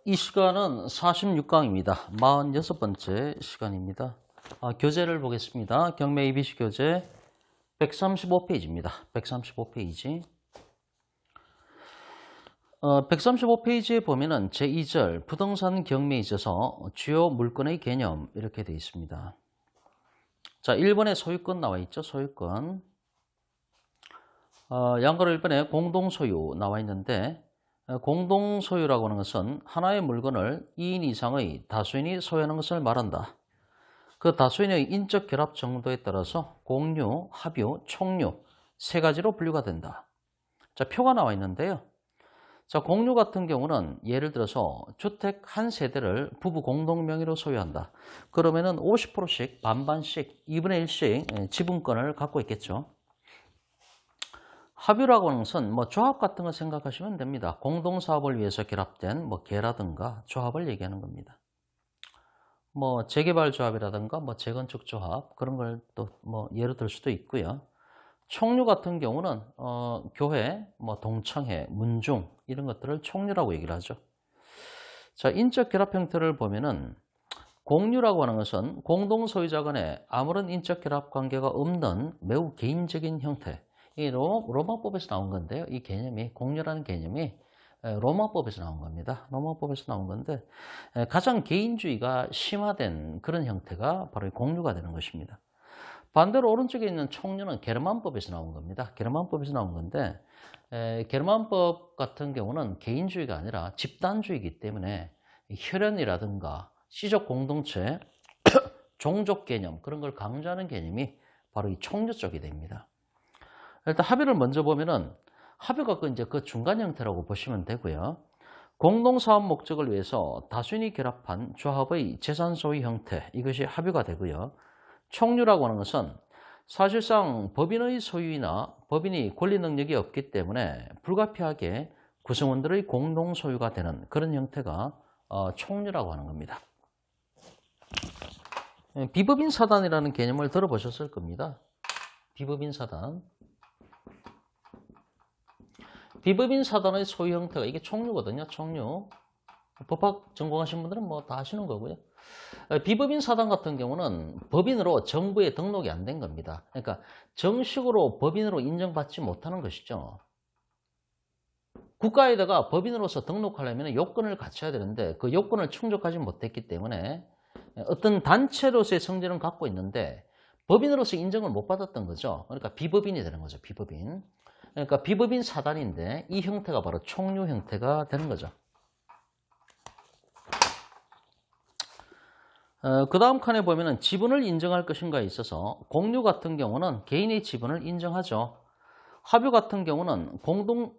이 시간은 46강입니다. 46번째 시간입니다. 교재를 보겠습니다. 경매 ABC 교재 135페이지입니다. 135페이지. 135페이지에 보면은 제2절 부동산 경매에 있어서 주요 물건의 개념 이렇게 되어 있습니다. 자, 1번에 소유권 나와 있죠. 소유권. 양가로 1번에 공동소유 나와 있는데 공동소유라고 하는 것은 하나의 물건을 2인 이상의 다수인이 소유하는 것을 말한다. 그 다수인의 인적 결합 정도에 따라서 공유, 합유, 총유 세 가지로 분류가 된다. 자, 표가 나와 있는데요. 자, 공유 같은 경우는 예를 들어서 주택 한 세대를 부부 공동 명의로 소유한다. 그러면은 50%씩 반반씩 2분의 1씩 지분권을 갖고 있겠죠. 합유라고 하는 것은 조합 같은 거 생각하시면 됩니다. 공동사업을 위해서 결합된 개라든가 조합을 얘기하는 겁니다. 재개발 조합이라든가 재건축 조합 그런 걸 또 예로 들 수도 있고요. 총류 같은 경우는 교회, 동창회, 문중 이런 것들을 총류라고 얘기를 하죠. 자, 인적 결합 형태를 보면은 공유라고 하는 것은 공동 소유자 간에 아무런 인적 결합 관계가 없는 매우 개인적인 형태. 이 로마법에서 나온 건데요. 이 개념이, 공유라는 개념이 로마법에서 나온 겁니다. 로마법에서 나온 건데 가장 개인주의가 심화된 그런 형태가 바로 공유가 되는 것입니다. 반대로 오른쪽에 있는 총류는 게르만법에서 나온 겁니다. 게르만법에서 나온 건데 게르만법 같은 경우는 개인주의가 아니라 집단주의이기 때문에 혈연이라든가 시족 공동체, 종족 개념 그런 걸 강조하는 개념이 바로 이 총류 쪽이 됩니다. 일단 합유를 먼저 보면은 합유가 이제 그 중간 형태라고 보시면 되고요. 공동사업 목적을 위해서 다수인이 결합한 조합의 재산 소유 형태 이것이 합유가 되고요. 총류라고 하는 것은 사실상 법인의 소유이나 법인이 권리 능력이 없기 때문에 불가피하게 구성원들의 공동 소유가 되는 그런 형태가 총류라고 하는 겁니다. 비법인 사단이라는 개념을 들어보셨을 겁니다. 비법인 사단. 비법인 사단의 소유 형태가 이게 총류거든요. 총류. 법학 전공하신 분들은 다 아시는 거고요. 비법인 사단 같은 경우는 법인으로 정부에 등록이 안 된 겁니다. 그러니까 정식으로 법인으로 인정받지 못하는 것이죠. 국가에다가 법인으로서 등록하려면 요건을 갖춰야 되는데 그 요건을 충족하지 못했기 때문에 어떤 단체로서의 성질은 갖고 있는데 법인으로서 인정을 못 받았던 거죠. 그러니까 비법인이 되는 거죠. 비법인. 그러니까 비법인 사단인데 이 형태가 바로 총류 형태가 되는 거죠. 그 다음 칸에 보면은 지분을 인정할 것인가에 있어서 공유 같은 경우는 개인의 지분을 인정하죠. 합유 같은 경우는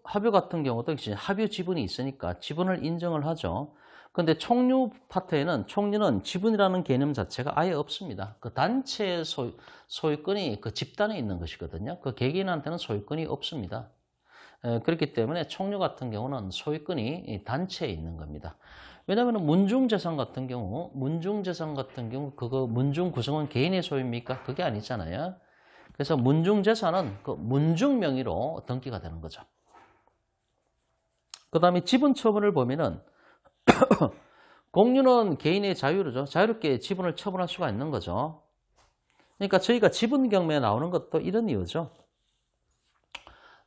합유 같은 경우도 역시 합유 지분이 있으니까 지분을 인정을 하죠. 근데 총류 파트에는 총류는 지분이라는 개념 자체가 아예 없습니다. 그 단체의 소유권이 그 집단에 있는 것이거든요. 그 개개인한테는 소유권이 없습니다. 그렇기 때문에 총류 같은 경우는 소유권이 단체에 있는 겁니다. 왜냐하면 문중재산 같은 경우 그거 문중 구성원 개인의 소유입니까? 그게 아니잖아요. 그래서 문중재산은 그 문중 명의로 등기가 되는 거죠. 그 다음에 지분 처분을 보면은 공유는 개인의 자유로죠. 자유롭게 지분을 처분할 수가 있는 거죠. 그러니까 저희가 지분 경매에 나오는 것도 이런 이유죠.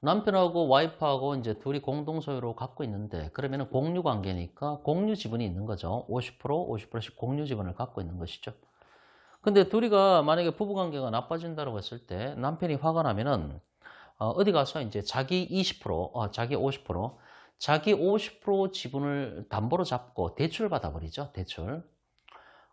남편하고 와이프하고 이제 둘이 공동 소유로 갖고 있는데 그러면은 공유 관계니까 공유 지분이 있는 거죠. 50%씩 공유 지분을 갖고 있는 것이죠. 근데 둘이가 만약에 부부 관계가 나빠진다고 했을 때 남편이 화가 나면은 어디 가서 이제 자기 20%, 자기 50%, 자기 50% 지분을 담보로 잡고 대출을 받아버리죠. 대출.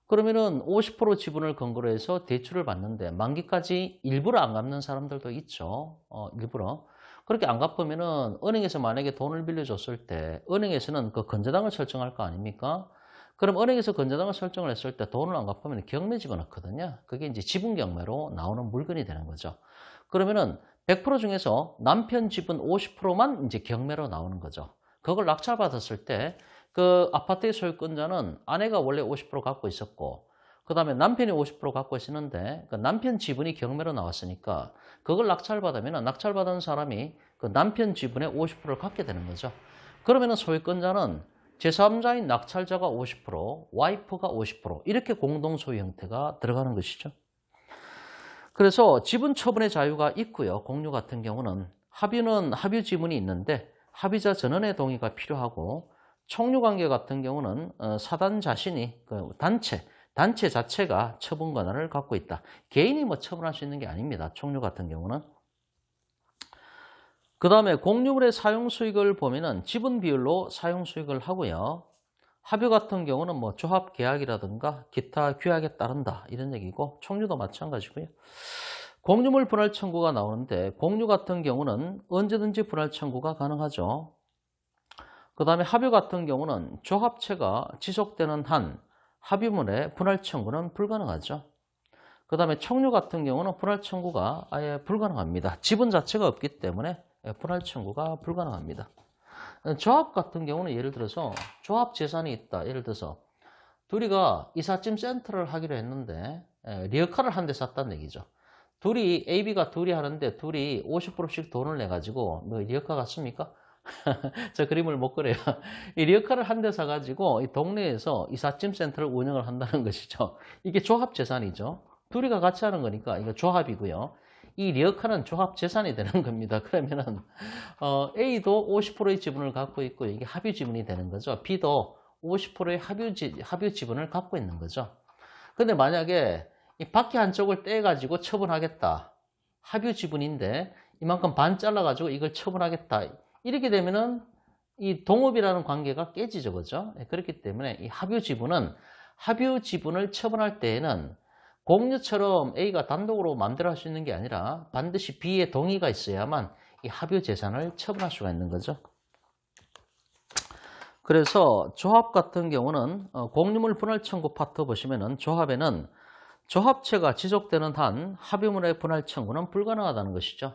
그러면은 50% 지분을 근거로 해서 대출을 받는데 만기까지 일부러 안 갚는 사람들도 있죠. 일부러. 그렇게 안 갚으면은 은행에서 만약에 돈을 빌려줬을 때 은행에서는 그 건저당을 설정할 거 아닙니까? 그럼 은행에서 건저당을 설정을 했을 때 돈을 안 갚으면 경매 집어넣거든요. 그게 이제 지분 경매로 나오는 물건이 되는 거죠. 그러면은 100% 중에서 남편 지분 50%만 이제 경매로 나오는 거죠. 그걸 낙찰받았을 때 그 아파트의 소유권자는 아내가 원래 50% 갖고 있었고 그 다음에 남편이 50% 갖고 있었는데 그 남편 지분이 경매로 나왔으니까 그걸 낙찰받으면 낙찰받은 사람이 그 남편 지분의 50%를 갖게 되는 거죠. 그러면 소유권자는 제3자인 낙찰자가 50%, 와이프가 50% 이렇게 공동 소유 형태가 들어가는 것이죠. 그래서 지분 처분의 자유가 있고요. 공유 같은 경우는 합유는 합유 지분이 있는데 합의자 전원의 동의가 필요하고 총류 관계 같은 경우는 사단 자신이 그 단체 자체가 처분 권한을 갖고 있다. 개인이 뭐 처분할 수 있는 게 아닙니다. 총류 같은 경우는. 그 다음에 공유물의 사용 수익을 보면은 지분 비율로 사용 수익을 하고요. 합유 같은 경우는 뭐 조합 계약이라든가 기타 규약에 따른다 이런 얘기고 총류도 마찬가지고요. 공유물 분할 청구가 나오는데 공유 같은 경우는 언제든지 분할 청구가 가능하죠. 그 다음에 합유 같은 경우는 조합체가 지속되는 한 합유물의 분할 청구는 불가능하죠. 그 다음에 총류 같은 경우는 분할 청구가 아예 불가능합니다. 지분 자체가 없기 때문에 분할 청구가 불가능합니다. 조합 같은 경우는 예를 들어서 조합 재산이 있다. 예를 들어서 둘이가 이삿짐 센터를 하기로 했는데 리어카를 한 대 샀다는 얘기죠. 둘이 AB가 둘이 하는데 둘이 50%씩 돈을 내가지고 뭐 리어카 같습니까? 저 그림을 못 그려요. 이 리어카를 한 대 사가지고 이 동네에서 이삿짐 센터를 운영을 한다는 것이죠. 이게 조합 재산이죠. 둘이가 같이 하는 거니까 이거 조합이고요. 이 리어카는 조합 재산이 되는 겁니다. 그러면은 A도 50%의 지분을 갖고 있고 이게 합유 지분이 되는 거죠. B도 50%의 합유 지분을 갖고 있는 거죠. 근데 만약에 이 바퀴 한쪽을 떼가지고 처분하겠다. 합유 지분인데 이만큼 반 잘라가지고 이걸 처분하겠다. 이렇게 되면은 이 동업이라는 관계가 깨지죠. 그죠? 그렇기 때문에 이 합유 지분을 처분할 때에는 공유처럼 A가 단독으로 마음대로 할 수 있는 게 아니라 반드시 B의 동의가 있어야만 이 합유 재산을 처분할 수가 있는 거죠. 그래서 조합 같은 경우는 공유물 분할 청구 파트 보시면은 조합에는 조합체가 지속되는 한 합유물의 분할 청구는 불가능하다는 것이죠.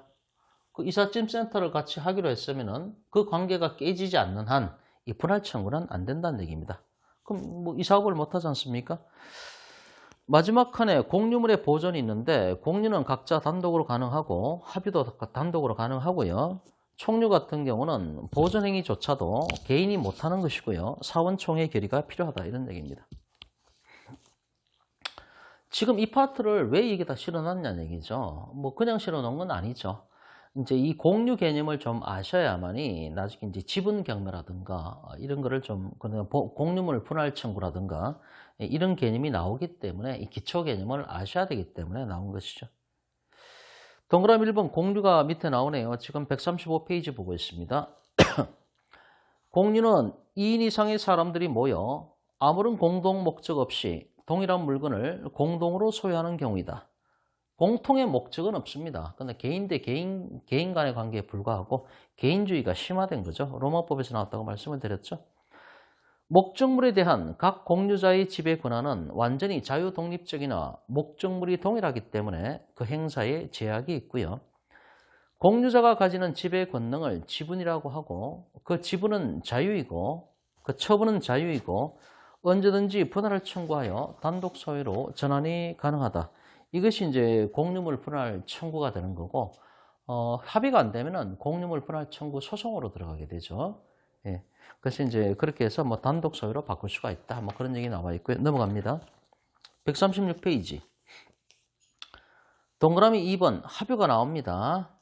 그 이삿짐 센터를 같이 하기로 했으면은 그 관계가 깨지지 않는 한 이 분할 청구는 안 된다는 얘기입니다. 그럼 뭐 이 사업을 못 하지 않습니까? 마지막 칸에 공유물의 보존이 있는데 공유는 각자 단독으로 가능하고 합유도 단독으로 가능하고요. 총류 같은 경우는 보존 행위조차도 개인이 못하는 것이고요. 사원총회 결의가 필요하다 이런 얘기입니다. 지금 이 파트를 왜 이게 다 실어놨냐는 얘기죠. 뭐 그냥 실어놓은 건 아니죠. 이제 이 공유 개념을 좀 아셔야만이 나중에 이제 지분 경매라든가 이런 거를 좀 공유물 분할 청구라든가 이런 개념이 나오기 때문에 이 기초 개념을 아셔야 되기 때문에 나온 것이죠. 동그라미 1번 공유가 밑에 나오네요. 지금 135페이지 보고 있습니다. 공유는 2인 이상의 사람들이 모여 아무런 공동 목적 없이 동일한 물건을 공동으로 소유하는 경우이다. 공통의 목적은 없습니다. 근데 개인 대 개인 간의 관계에 불과하고 개인주의가 심화된 거죠. 로마법에서 나왔다고 말씀을 드렸죠. 목적물에 대한 각 공유자의 지배 권한은 완전히 자유독립적이나 목적물이 동일하기 때문에 그 행사에 제약이 있고요. 공유자가 가지는 지배 권능을 지분이라고 하고 그 지분은 자유이고 그 처분은 자유이고 언제든지 분할을 청구하여 단독 소유로 전환이 가능하다. 이것이 이제 공유물 분할 청구가 되는 거고 합의가 안 되면은 공유물 분할 청구 소송으로 들어가게 되죠. 예. 그래서 이제 그렇게 해서 뭐 단독 소유로 바꿀 수가 있다. 뭐 그런 얘기 나와 있고요. 넘어갑니다. 136페이지. 동그라미 2번 합유가 나옵니다.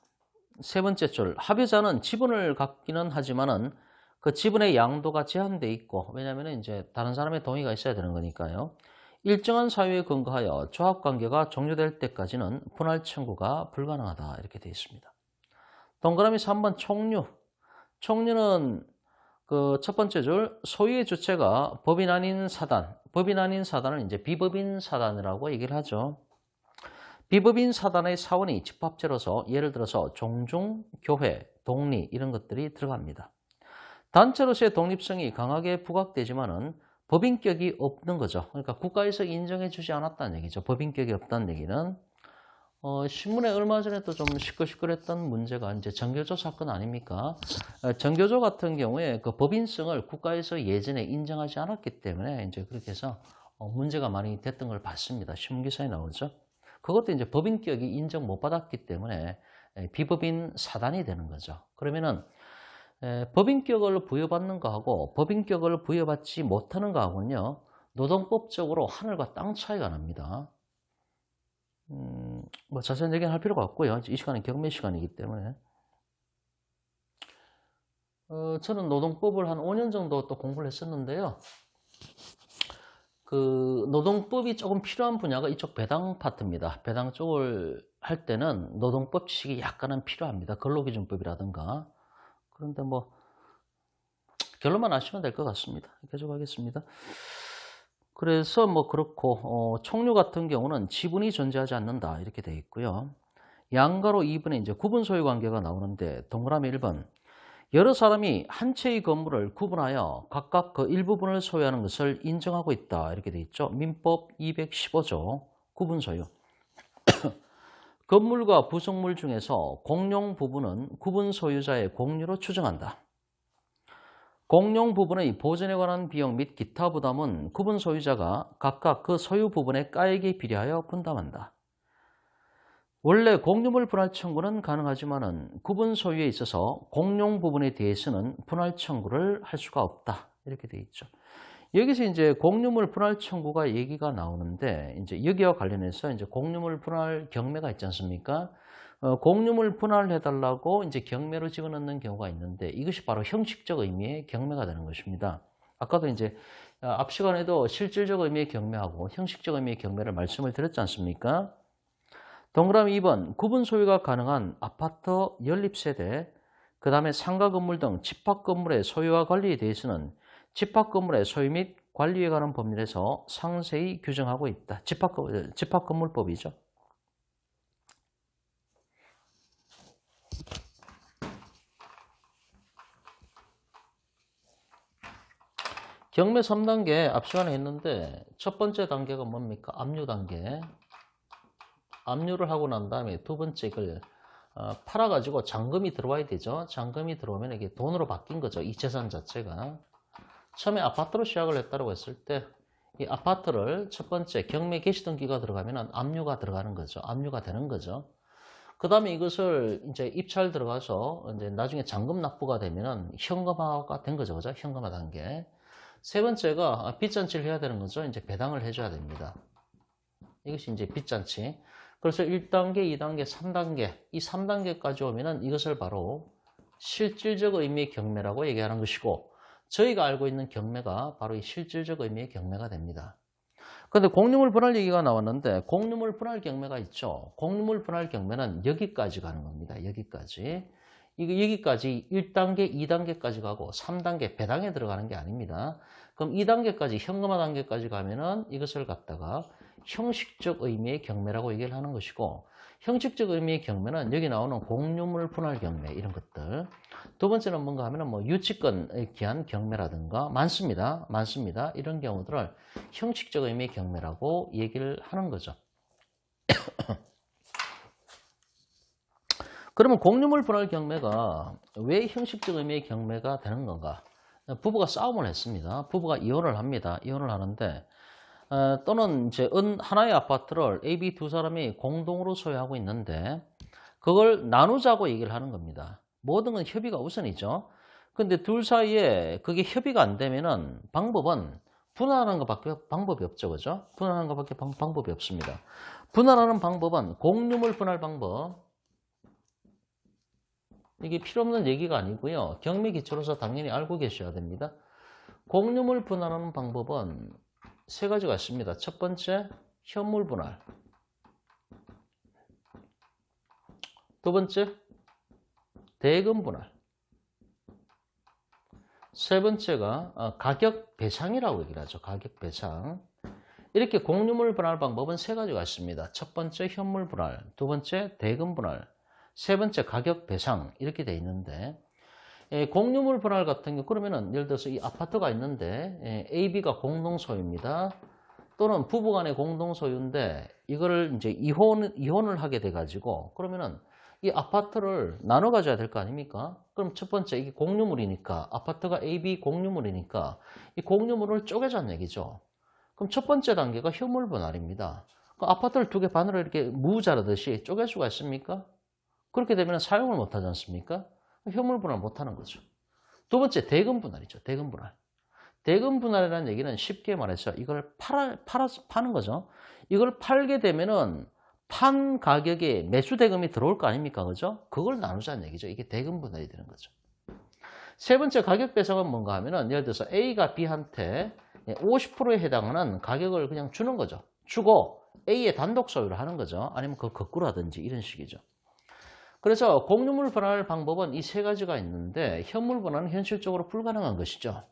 세 번째 줄. 합유자는 지분을 갖기는 하지만은 그 지분의 양도가 제한돼 있고 왜냐하면 이제 다른 사람의 동의가 있어야 되는 거니까요. 일정한 사유에 근거하여 조합관계가 종료될 때까지는 분할 청구가 불가능하다 이렇게 되어 있습니다. 동그라미 3번 총류. 총류는 그 첫 번째 줄 소유의 주체가 법인 아닌 사단. 법인 아닌 사단은 이제 비법인 사단이라고 얘기를 하죠. 비법인 사단의 사원이 집합체로서 예를 들어서 종중, 교회, 독리 이런 것들이 들어갑니다. 단체로서의 독립성이 강하게 부각되지만은 법인격이 없는 거죠. 그러니까 국가에서 인정해 주지 않았다는 얘기죠. 법인격이 없다는 얘기는 신문에 얼마 전에도 좀 시끌시끌했던 문제가 이제 정교조 사건 아닙니까? 정교조 같은 경우에 그 법인성을 국가에서 예전에 인정하지 않았기 때문에 이제 그렇게 해서 문제가 많이 됐던 걸 봤습니다. 신문기사에 나오죠. 그것도 이제 법인격이 인정 못 받았기 때문에 비법인 사단이 되는 거죠. 그러면은 법인격을 부여받는 거하고 법인격을 부여받지 못하는 거하고는요. 노동법적으로 하늘과 땅 차이가 납니다. 뭐 자세한 얘기는 할 필요가 없고요. 이 시간은 경매 시간이기 때문에. 저는 노동법을 한 5년 정도 또 공부를 했었는데요. 그 노동법이 조금 필요한 분야가 이쪽 배당 파트입니다. 배당 쪽을 할 때는 노동법 지식이 약간은 필요합니다. 근로기준법이라든가. 그런데 뭐 결론만 아시면 될 것 같습니다. 계속하겠습니다. 그래서 뭐 그렇고 총류 같은 경우는 지분이 존재하지 않는다 이렇게 되어 있고요. 양가로 2번에 이제 구분 소유 관계가 나오는데 동그라미 1번 여러 사람이 한 채의 건물을 구분하여 각각 그 일부분을 소유하는 것을 인정하고 있다 이렇게 되어 있죠. 민법 215조 구분 소유. 건물과 부속물 중에서 공용 부분은 구분 소유자의 공유로 추정한다. 공용 부분의 보존에 관한 비용 및 기타 부담은 구분 소유자가 각각 그 소유 부분의 가액에 비례하여 분담한다. 원래 공유물 분할 청구는 가능하지만 구분 소유에 있어서 공용 부분에 대해서는 분할 청구를 할 수가 없다. 이렇게 되어 있죠. 여기서 이제 공유물 분할 청구가 얘기가 나오는데 이제 여기와 관련해서 이제 공유물 분할 경매가 있지 않습니까? 공유물 분할해달라고 이제 경매로 집어넣는 경우가 있는데 이것이 바로 형식적 의미의 경매가 되는 것입니다. 아까도 이제 앞 시간에도 실질적 의미의 경매하고 형식적 의미의 경매를 말씀을 드렸지 않습니까? 동그라미 2번 구분 소유가 가능한 아파트 연립세대, 그 다음에 상가 건물 등 집합 건물의 소유와 관리에 대해서는 집합 건물의 소유 및 관리에 관한 법률에서 상세히 규정하고 있다. 집합 건물법이죠. 경매 3단계 앞 시간에 했는데 첫 번째 단계가 뭡니까? 압류 단계. 압류를 하고 난 다음에 두 번째 이걸 팔아가지고 잔금이 들어와야 되죠. 잔금이 들어오면 이게 돈으로 바뀐 거죠. 이 재산 자체가. 처음에 아파트로 시작을 했다고 했을 때 이 아파트를 첫 번째 경매 개시등기가 들어가면 압류가 들어가는 거죠. 압류가 되는 거죠. 그 다음에 이것을 이제 입찰 들어가서 이제 나중에 잔금 납부가 되면은 현금화가 된 거죠. 그죠? 현금화 단계. 세 번째가 빚잔치를 해야 되는 거죠. 이제 배당을 해줘야 됩니다. 이것이 이제 빚잔치. 그래서 1단계, 2단계, 3단계. 이 3단계까지 오면은 이것을 바로 실질적 의미의 경매라고 얘기하는 것이고, 저희가 알고 있는 경매가 바로 이 실질적 의미의 경매가 됩니다. 그런데 공유물 분할 얘기가 나왔는데, 공유물 분할 경매가 있죠. 공유물 분할 경매는 여기까지 가는 겁니다. 여기까지. 여기까지 1단계, 2단계까지 가고 3단계 배당에 들어가는 게 아닙니다. 그럼 2단계까지 현금화 단계까지 가면은 이것을 갖다가 형식적 의미의 경매라고 얘기를 하는 것이고, 형식적 의미의 경매는 여기 나오는 공유물 분할 경매 이런 것들. 두 번째는 뭔가 하면은 뭐 유치권에 기한 경매라든가 많습니다. 이런 경우들을 형식적 의미의 경매라고 얘기를 하는 거죠. 그러면 공유물 분할 경매가 왜 형식적 의미의 경매가 되는 건가? 부부가 싸움을 했습니다. 부부가 이혼을 합니다. 이혼을 하는데 또는 이제 하나의 아파트를 A, B 두 사람이 공동으로 소유하고 있는데 그걸 나누자고 얘기를 하는 겁니다. 모든 건 협의가 우선이죠. 근데 둘 사이에 그게 협의가 안 되면은 방법은 분할하는 것밖에 방법이 없죠. 그죠? 분할하는 것밖에 방법이 없습니다. 분할하는 방법은 공유물 분할 방법. 이게 필요 없는 얘기가 아니고요. 경매 기초로서 당연히 알고 계셔야 됩니다. 공유물 분할하는 방법은 세 가지가 있습니다. 첫 번째, 현물 분할. 두 번째, 대금 분할. 세 번째가 가격 배상이라고 얘기를 하죠. 가격 배상. 이렇게 공유물 분할 방법은 세 가지가 있습니다. 첫 번째, 현물 분할. 두 번째, 대금 분할. 세 번째, 가격 배상. 이렇게 돼 있는데 공유물 분할 같은 경우 그러면은 예를 들어서 이 아파트가 있는데 A, B가 공동 소유입니다. 또는 부부간의 공동 소유인데 이거를 이제 이혼을 하게 돼 가지고 그러면은 이 아파트를 나눠 가져야 될 거 아닙니까? 그럼 첫 번째 이게 공유물이니까 아파트가 A, B 공유물이니까 이 공유물을 쪼개자는 얘기죠. 그럼 첫 번째 단계가 현물 분할입니다. 그럼 아파트를 두 개 반으로 이렇게 무 자르듯이 쪼갤 수가 있습니까? 그렇게 되면 사용을 못 하지 않습니까? 현물 분할 못 하는 거죠. 두 번째 대금 분할이죠. 대금 분할. 대금 분할이라는 얘기는 쉽게 말해서 이걸 파는 거죠. 이걸 팔게 되면은 판 가격에 매수 대금이 들어올 거 아닙니까? 그죠? 그걸 나누자는 얘기죠. 이게 대금 분할이 되는 거죠. 세 번째 가격 배상은 뭔가 하면은 예를 들어서 A가 B한테 50%에 해당하는 가격을 그냥 주는 거죠. 주고 A의 단독 소유를 하는 거죠. 아니면 그 거꾸로 하든지 이런 식이죠. 그래서 공유물 분할 방법은 이 세 가지가 있는데 현물 분할은 현실적으로 불가능한 것이죠.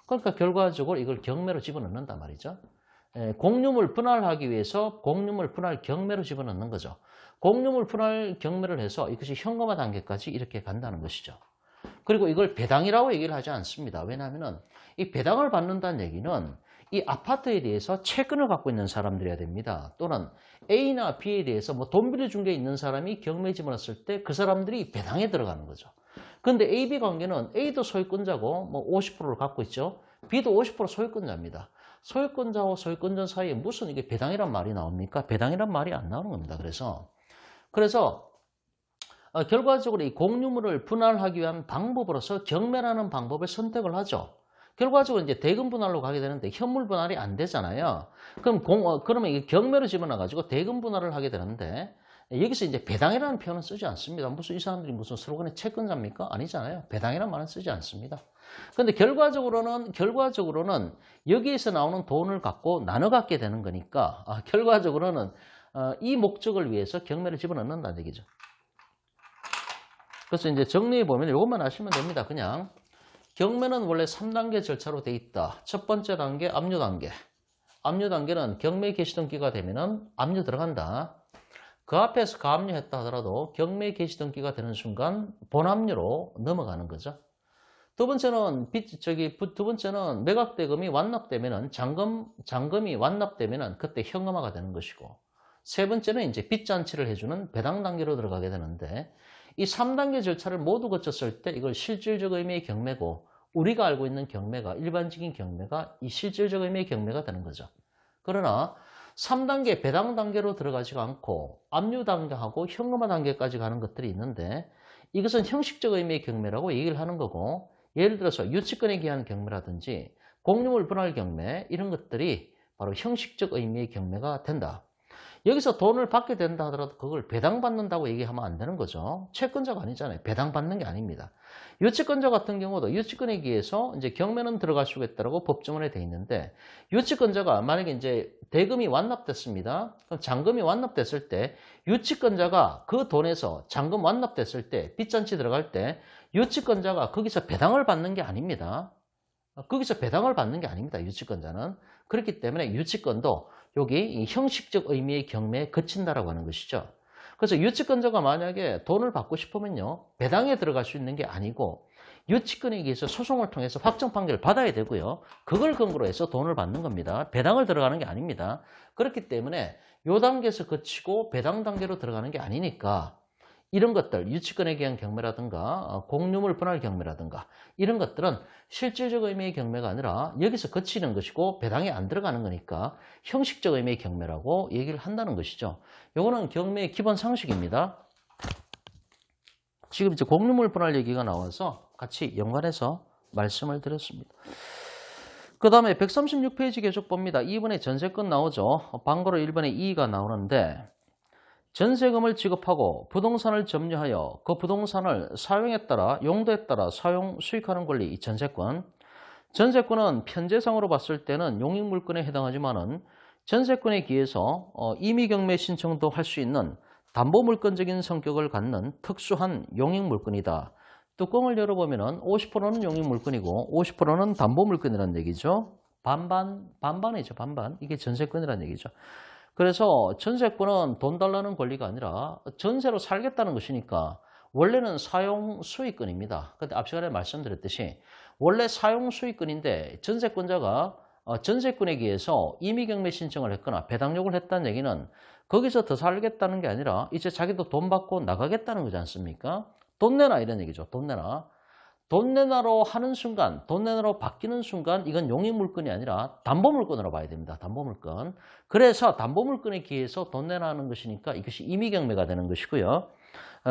그러니까 결과적으로 이걸 경매로 집어넣는단 말이죠. 공유물 분할하기 위해서 공유물 분할 경매로 집어넣는 거죠. 공유물 분할 경매를 해서 이것이 현금화 단계까지 이렇게 간다는 것이죠. 그리고 이걸 배당이라고 얘기를 하지 않습니다. 왜냐하면 이 배당을 받는다는 얘기는 이 아파트에 대해서 채권을 갖고 있는 사람들이어야 됩니다. 또는 A나 B에 대해서 뭐 돈 빌려준 게 있는 사람이 경매에 집어넣었을 때 그 사람들이 배당에 들어가는 거죠. 그런데 A-B 관계는 A도 소유권자고 뭐 50%를 갖고 있죠. B도 50% 소유권자입니다. 소유권자와 소유권자 사이에 무슨 이게 배당이란 말이 나옵니까? 배당이란 말이 안 나오는 겁니다. 그래서 결과적으로 이 공유물을 분할하기 위한 방법으로서 경매라는 방법을 선택을 하죠. 결과적으로 이제 대금 분할로 가게 되는데 현물 분할이 안 되잖아요. 그러면 이게 경매로 집어넣어가지고 대금 분할을 하게 되는데 여기서 이제 배당이라는 표현은 쓰지 않습니다. 무슨 이 사람들이 무슨 서로 간에 채권자입니까? 아니잖아요. 배당이라는 말은 쓰지 않습니다. 그런데 결과적으로는 여기에서 나오는 돈을 갖고 나눠 갖게 되는 거니까 결과적으로는 이 목적을 위해서 경매를 집어넣는다는 얘기죠. 그래서 이제 정리해 보면 이것만 아시면 됩니다. 그냥 경매는 원래 3단계 절차로 돼 있다. 첫 번째 단계 압류 단계. 압류 단계는 경매 개시등기가 되면은 압류 들어간다. 그 앞에서 가압류했다 하더라도 경매 개시등기가 되는 순간 본압류로 넘어가는 거죠. 두 번째는 매각대금이 완납되면은 잔금이 완납되면은 그때 현금화가 되는 것이고, 세 번째는 이제 빚잔치를 해주는 배당 단계로 들어가게 되는데, 이 3단계 절차를 모두 거쳤을 때 이걸 실질적 의미의 경매고, 우리가 알고 있는 경매가, 일반적인 경매가 이 실질적 의미의 경매가 되는 거죠. 그러나 3단계 배당 단계로 들어가지가 않고 압류 단계하고 현금화 단계까지 가는 것들이 있는데, 이것은 형식적 의미의 경매라고 얘기를 하는 거고, 예를 들어서 유치권에 기한 경매라든지 공유물 분할 경매 이런 것들이 바로 형식적 의미의 경매가 된다. 여기서 돈을 받게 된다 하더라도 그걸 배당받는다고 얘기하면 안 되는 거죠. 채권자가 아니잖아요. 배당받는 게 아닙니다. 유치권자 같은 경우도 유치권에 기해서 이제 경매는 들어갈 수가 있다고 법조문에 돼 있는데, 유치권자가 만약에 이제 대금이 완납됐습니다. 그럼 잔금이 완납됐을 때 유치권자가 그 돈에서 잔금 완납됐을 때 빚잔치 들어갈 때 유치권자가 거기서 배당을 받는 게 아닙니다. 유치권자는. 그렇기 때문에 유치권도 여기 이 형식적 의미의 경매에 그친다라고 하는 것이죠. 그래서 유치권자가 만약에 돈을 받고 싶으면요, 배당에 들어갈 수 있는 게 아니고 유치권에 의해서 소송을 통해서 확정 판결을 받아야 되고요. 그걸 근거로 해서 돈을 받는 겁니다. 배당을 들어가는 게 아닙니다. 그렇기 때문에 이 단계에서 그치고 배당 단계로 들어가는 게 아니니까 이런 것들, 유치권에 기한 경매라든가 공유물 분할 경매라든가 이런 것들은 실질적 의미의 경매가 아니라 여기서 그치는 것이고 배당이 안 들어가는 거니까 형식적 의미의 경매라고 얘기를 한다는 것이죠. 이거는 경매의 기본 상식입니다. 지금 이제 공유물 분할 얘기가 나와서 같이 연관해서 말씀을 드렸습니다. 그 다음에 136페이지 계속 봅니다. 2번에 전세권 나오죠. 방거로 1번에 2가 나오는데, 전세금을 지급하고 부동산을 점유하여 그 부동산을 사용에 따라 용도에 따라 사용 수익하는 권리, 이 전세권. 전세권은 편제상으로 봤을 때는 용익물권에 해당하지만은 전세권에 기해서 임의경매 신청도 할 수 있는 담보물권적인 성격을 갖는 특수한 용익물권이다. 뚜껑을 열어보면은 50%는 용익물권이고 50%는 담보물권이라는 얘기죠. 반반이죠, 반반. 이게 전세권이라는 얘기죠. 그래서 전세권은 돈 달라는 권리가 아니라 전세로 살겠다는 것이니까 원래는 사용 수익권입니다. 근데 앞 시간에 말씀드렸듯이 원래 사용 수익권인데 전세권자가 전세권에 기해서 임의경매 신청을 했거나 배당 요구를 했다는 얘기는 거기서 더 살겠다는 게 아니라 이제 자기도 돈 받고 나가겠다는 거지 않습니까? 돈 내놔 이런 얘기죠. 돈 내놔. 돈 내놔로 하는 순간, 돈 내놔로 바뀌는 순간 이건 용익물권이 아니라 담보물권으로 봐야 됩니다. 담보물권. 그래서 담보물권에 기해서 돈 내놔는 것이니까 이것이 임의경매가 되는 것이고요.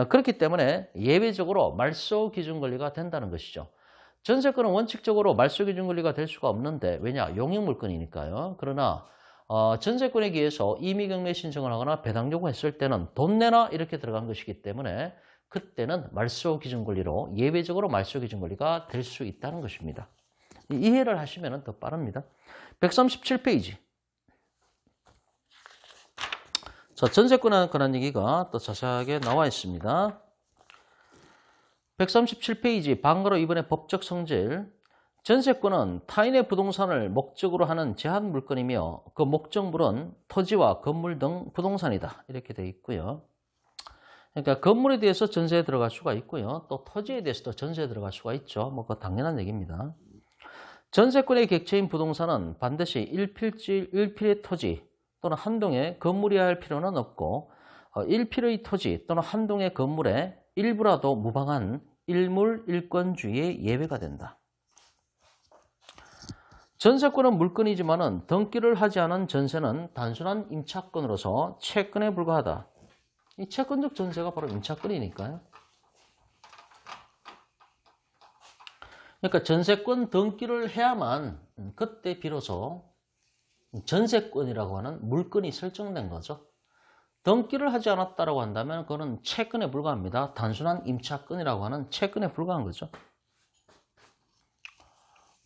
그렇기 때문에 예외적으로 말소 기준 권리가 된다는 것이죠. 전세권은 원칙적으로 말소기준 권리가 될 수가 없는데 왜냐? 용익물건이니까요. 그러나 전세권에 기해서 임의경매 신청을 하거나 배당 요구했을 때는 돈 내놔 이렇게 들어간 것이기 때문에 그때는 말소기준 권리로 예외적으로 말소기준 권리가 될 수 있다는 것입니다. 이해를 하시면 더 빠릅니다. 137페이지. 자, 전세권에 관한 얘기가 또 자세하게 나와 있습니다. 137페이지 방가로 이번에 법적 성질. 전세권은 타인의 부동산을 목적으로 하는 제한 물건이며 그 목적물은 토지와 건물 등 부동산이다. 이렇게 되어 있고요. 그러니까 건물에 대해서 전세에 들어갈 수가 있고요. 또 토지에 대해서도 전세에 들어갈 수가 있죠. 뭐 그거 당연한 얘기입니다. 전세권의 객체인 부동산은 반드시 일필의 토지 또는 한 동의 건물이어야 할 필요는 없고 일필의 토지 또는 한 동의 건물의 일부라도 무방한 일물 일권주의의 예외가 된다. 전세권은 물건이지만은 등기를 하지 않은 전세는 단순한 임차권으로서 채권에 불과하다. 이 채권적 전세가 바로 임차권이니까요. 그러니까 전세권 등기를 해야만 그때 비로소 전세권이라고 하는 물건이 설정된 거죠. 등기를 하지 않았다고 한다면 그거는 채권에 불과합니다. 단순한 임차권이라고 하는 채권에 불과한 거죠.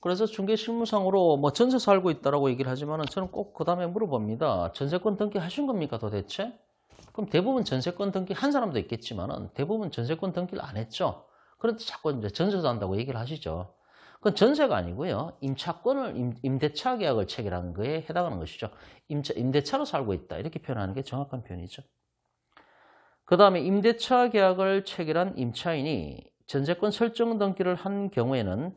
그래서 중개실무상으로 뭐 전세 살고 있다라고 얘기를 하지만은 저는 꼭 그 다음에 물어봅니다. 전세권 등기 하신 겁니까 도대체? 그럼 대부분 전세권 등기 한 사람도 있겠지만은 대부분 전세권 등기를 안 했죠. 그런데 자꾸 이제 전세도 한다고 얘기를 하시죠. 그건 전세가 아니고요. 임차권을, 임대차 계약을 체결하는 거에 해당하는 것이죠. 임대차로 살고 있다. 이렇게 표현하는 게 정확한 표현이죠. 그 다음에 임대차 계약을 체결한 임차인이 전세권 설정 등기를 한 경우에는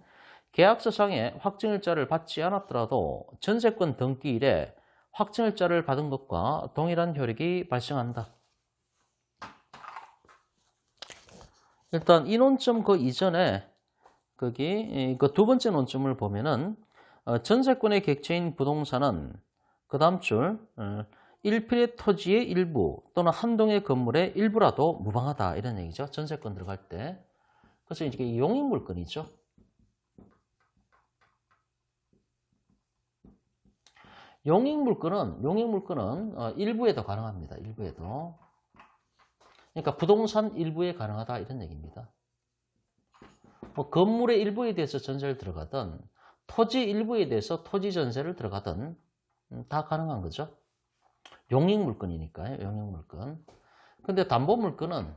계약서상에 확정일자를 받지 않았더라도 전세권 등기일에 확정일자를 받은 것과 동일한 효력이 발생한다. 일단 이 논점 그 이전에 거기 그 두 번째 논점을 보면은 전세권의 객체인 부동산은 그 다음 줄 일필의 토지의 일부 또는 한 동의 건물의 일부라도 무방하다 이런 얘기죠. 전세권 들어갈 때. 그래서 이게 용익물건이죠. 용익물건은 일부에도 가능합니다. 일부에도. 그러니까 부동산 일부에 가능하다 이런 얘기입니다. 뭐 건물의 일부에 대해서 전세를 들어가든 토지 일부에 대해서 토지 전세를 들어가든 다 가능한 거죠. 용익물건이니까요. 용익물건. 근데 담보물건은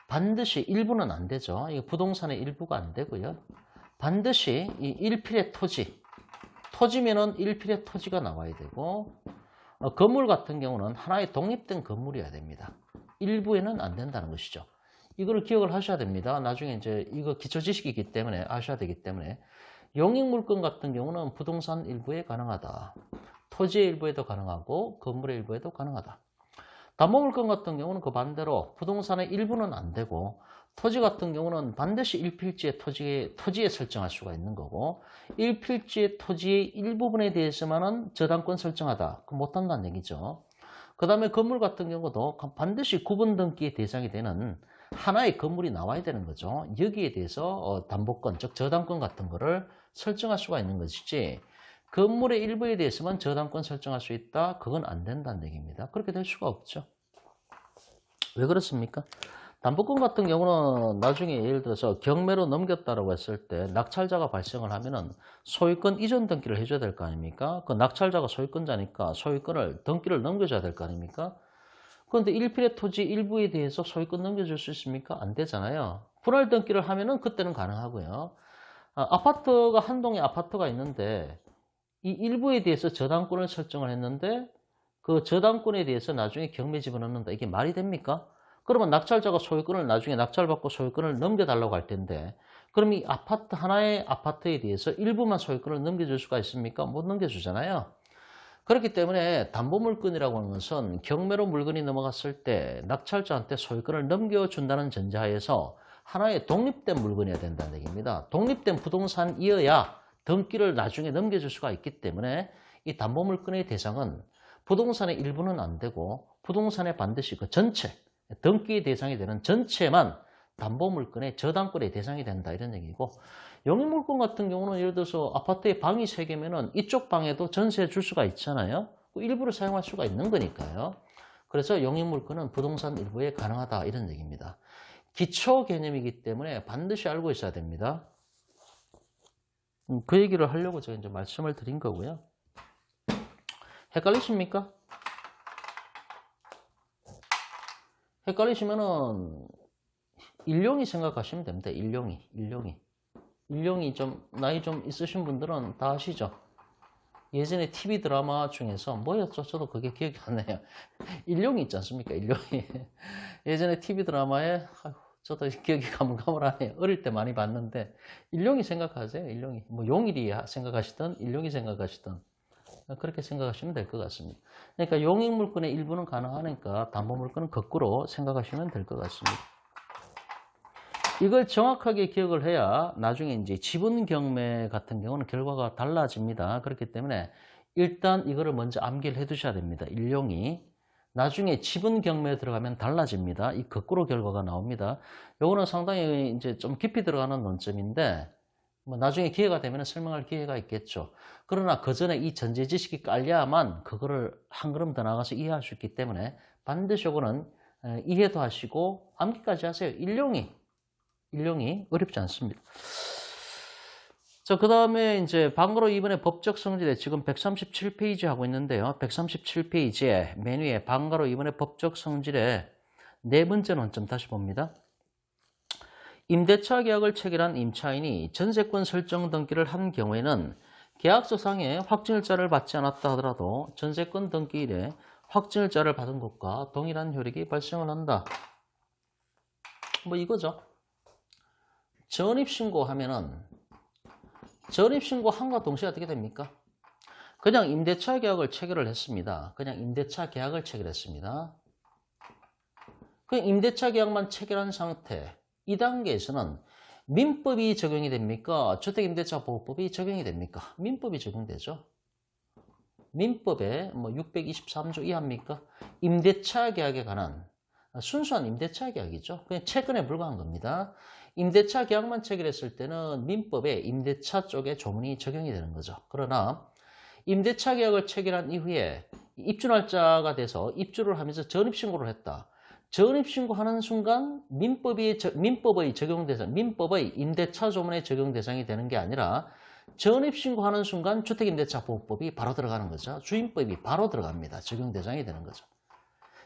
반드시 일부는 안 되죠. 이게 부동산의 일부가 안 되고요. 반드시 이 일필의 토지면은 일필의 토지가 나와야 되고 건물 같은 경우는 하나의 독립된 건물이어야 됩니다. 일부에는 안 된다는 것이죠. 이거를 기억을 하셔야 됩니다. 나중에 이제 이거 기초 지식이기 때문에 아셔야 되기 때문에 용익물건 같은 경우는 부동산 일부에 가능하다. 토지의 일부에도 가능하고 건물의 일부에도 가능하다. 담보물건 같은 경우는 그 반대로 부동산의 일부는 안 되고 토지 같은 경우는 반드시 일필지의 토지에 설정할 수가 있는 거고 일필지의 토지의 일부분에 대해서만은 저당권 설정하다. 그럼 못한다는 얘기죠. 그 다음에 건물 같은 경우도 반드시 구분 등기의 대상이 되는 하나의 건물이 나와야 되는 거죠. 여기에 대해서 담보권, 즉 저당권 같은 거를 설정할 수가 있는 것이지 건물의 일부에 대해서만 저당권 설정할 수 있다? 그건 안 된다는 얘기입니다. 그렇게 될 수가 없죠. 왜 그렇습니까? 담보권 같은 경우는 나중에 예를 들어서 경매로 넘겼다라고 했을 때 낙찰자가 발생을 하면은 소유권 이전 등기를 해줘야 될 거 아닙니까? 그 낙찰자가 소유권자니까 소유권을 등기를 넘겨줘야 될 거 아닙니까? 그런데 일필의 토지 일부에 대해서 소유권 넘겨줄 수 있습니까? 안 되잖아요. 분할 등기를 하면은 그때는 가능하고요. 아파트가 한 동의 아파트가 있는데 이 일부에 대해서 저당권을 설정을 했는데 그 저당권에 대해서 나중에 경매 집어넣는다. 이게 말이 됩니까? 그러면 낙찰자가 소유권을 나중에 낙찰받고 소유권을 넘겨달라고 할 텐데 그럼 이 아파트 하나의 아파트에 대해서 일부만 소유권을 넘겨줄 수가 있습니까? 못 넘겨주잖아요. 그렇기 때문에 담보물건이라고 하는 것은 경매로 물건이 넘어갔을 때 낙찰자한테 소유권을 넘겨준다는 전제하에서 하나의 독립된 물건이어야 된다는 얘기입니다. 독립된 부동산이어야 등기를 나중에 넘겨줄 수가 있기 때문에 이 담보물건의 대상은 부동산의 일부는 안 되고 부동산의 반드시 그 전체, 등기 대상이 되는 전체만 담보물건의 저당권의 대상이 된다 이런 얘기고 용익물건 같은 경우는 예를 들어서 아파트에 방이 3개면은 이쪽 방에도 전세 줄 수가 있잖아요. 일부를 사용할 수가 있는 거니까요. 그래서 용익물건은 부동산 일부에 가능하다 이런 얘기입니다. 기초 개념이기 때문에 반드시 알고 있어야 됩니다. 그 얘기를 하려고 제가 이제 말씀을 드린 거고요. 헷갈리십니까? 헷갈리시면은 일용이 생각하시면 됩니다. 일용이 좀 나이 좀 있으신 분들은 다 아시죠? 예전에 TV 드라마 중에서 뭐였죠? 저도 그게 기억이 안 나요. 일용이 있지 않습니까? 일용이. 예전에 TV 드라마에 저도 기억이 가물가물하네요. 어릴 때 많이 봤는데 일용이 생각하세요. 일용이. 뭐 용일이 생각하시든 일용이 생각하시든 그렇게 생각하시면 될 것 같습니다. 그러니까 용익물건의 일부는 가능하니까 담보물건은 거꾸로 생각하시면 될 것 같습니다. 이걸 정확하게 기억을 해야 나중에 이제 지분 경매 같은 경우는 결과가 달라집니다. 그렇기 때문에 일단 이거를 먼저 암기를 해 두셔야 됩니다. 일용이. 나중에 지분 경매에 들어가면 달라집니다. 이 거꾸로 결과가 나옵니다. 요거는 상당히 이제 좀 깊이 들어가는 논점인데 뭐 나중에 기회가 되면 설명할 기회가 있겠죠. 그러나 그 전에 이 전제 지식이 깔려야만 그거를 한 걸음 더 나가서 이해할 수 있기 때문에 반드시 요거는 이해도 하시고 암기까지 하세요. 일용이 어렵지 않습니다. 자, 그 다음에 이제 방과로 이번에 법적 성질에 지금 137페이지 하고 있는데요. 137페이지에 맨 위에 방과로 이번에 법적 성질에 네 번째 논점 다시 봅니다. 임대차 계약을 체결한 임차인이 전세권 설정 등기를 한 경우에는 계약서상에 확정일자를 받지 않았다 하더라도 전세권 등기일에 확정일자를 받은 것과 동일한 효력이 발생을 한다. 뭐 이거죠. 전입신고하면은 전입신고함과 동시에 어떻게 됩니까? 그냥 임대차 계약을 체결을 했습니다. 그냥 임대차 계약을 체결했습니다. 그냥 임대차 계약만 체결한 상태. 이 단계에서는 민법이 적용이 됩니까? 주택임대차보호법이 적용이 됩니까? 민법이 적용되죠. 민법에 뭐 623조 이하입니까? 임대차 계약에 관한 순수한 임대차 계약이죠. 그냥 채권에 불과한 겁니다. 임대차 계약만 체결했을 때는 민법에 임대차 쪽에 조문이 적용이 되는 거죠. 그러나 임대차 계약을 체결한 이후에 입주날짜가 돼서 입주를 하면서 전입신고를 했다. 전입신고하는 순간 민법의 적용 대상, 민법의 임대차 조문의 적용 대상이 되는 게 아니라 전입신고하는 순간 주택임대차보호법이 바로 들어가는 거죠. 주임법이 바로 들어갑니다. 적용 대상이 되는 거죠.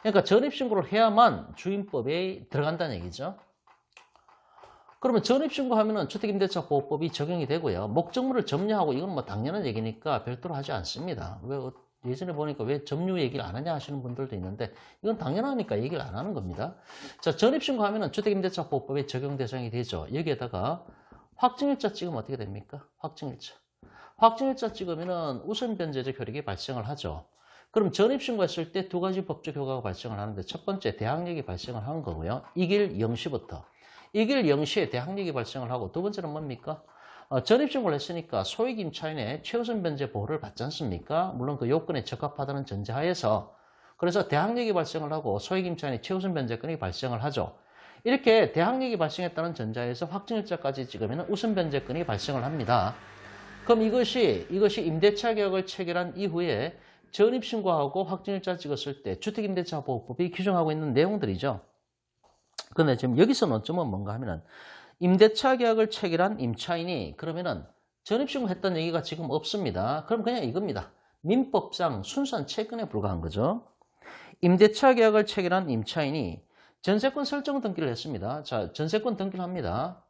그러니까 전입신고를 해야만 주임법에 들어간다는 얘기죠. 그러면 전입신고하면은 주택임대차보호법이 적용이 되고요. 목적물을 점유하고 이건 뭐 당연한 얘기니까 별도로 하지 않습니다. 왜 예전에 보니까 왜 점유 얘기를 안 하냐 하시는 분들도 있는데 이건 당연하니까 얘기를 안 하는 겁니다. 자, 전입신고하면은 주택임대차보호법에 적용 대상이 되죠. 여기에다가 확정일자 찍으면 어떻게 됩니까? 확정일자 찍으면은 우선변제적 효력이 발생을 하죠. 그럼 전입신고했을 때 두 가지 법적 효과가 발생을 하는데 첫 번째 대항력이 발생을 하는 거고요. 이길 0시부터. 이길 0시에 대항력이 발생을 하고 두 번째는 뭡니까? 전입신고를 했으니까 소액 임차인의 최우선 변제 보호를 받지 않습니까? 물론 그 요건에 적합하다는 전제하에서 그래서 대항력이 발생을 하고 소액 임차인의 최우선 변제권이 발생을 하죠. 이렇게 대항력이 발생했다는 전제하에서 확정일자까지 찍으면 우선 변제권이 발생을 합니다. 그럼 이것이 임대차 계약을 체결한 이후에 전입신고하고 확정일자 찍었을 때 주택임대차보호법이 규정하고 있는 내용들이죠. 그런데 지금 여기서 논점은 뭔가 하면은 임대차 계약을 체결한 임차인이 그러면은 전입신고했다는 얘기가 지금 없습니다. 그럼 그냥 이겁니다. 민법상 순수한 채권에 불과한 거죠. 임대차 계약을 체결한 임차인이 전세권 설정 등기를 했습니다. 자, 전세권 등기를 합니다.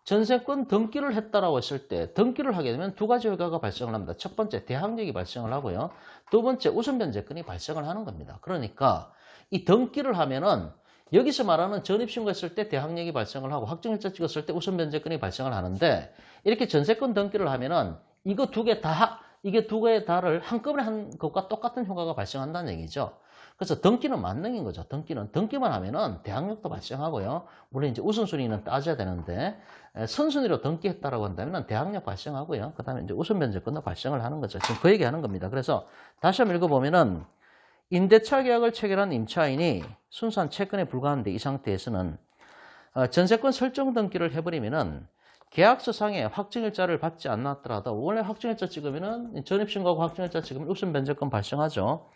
전세권 등기를 했다라고 했을 때 등기를 하게 되면 두 가지 효과가 발생을 합니다. 첫 번째 대항력이 발생을 하고요. 두 번째 우선변제권이 발생을 하는 겁니다. 그러니까 이 등기를 하면은 여기서 말하는 전입신고했을 때 대항력이 발생을 하고 확정일자 찍었을 때 우선변제권이 발생을 하는데 이렇게 전세권 등기를 하면은 이게 두 개 다를 한꺼번에 한 것과 똑같은 효과가 발생한다는 얘기죠. 그래서 등기는 만능인 거죠. 등기만 하면은 대항력도 발생하고요. 물론 이제 우선순위는 따져야 되는데 선순위로 등기했다라고 한다면은 대항력 발생하고요. 그다음에 이제 우선변제권도 발생을 하는 거죠. 지금 그 얘기하는 겁니다. 그래서 다시 한번 읽어보면은 임대차 계약을 체결한 임차인이 순수한 채권에 불과한데 이 상태에서는 전세권 설정 등기를 해버리면은 계약서상에 확정일자를 받지 않았더라도 원래 확정일자 찍으면은 전입신고하고 확정일자 찍으면 우선 변제권 발생하죠.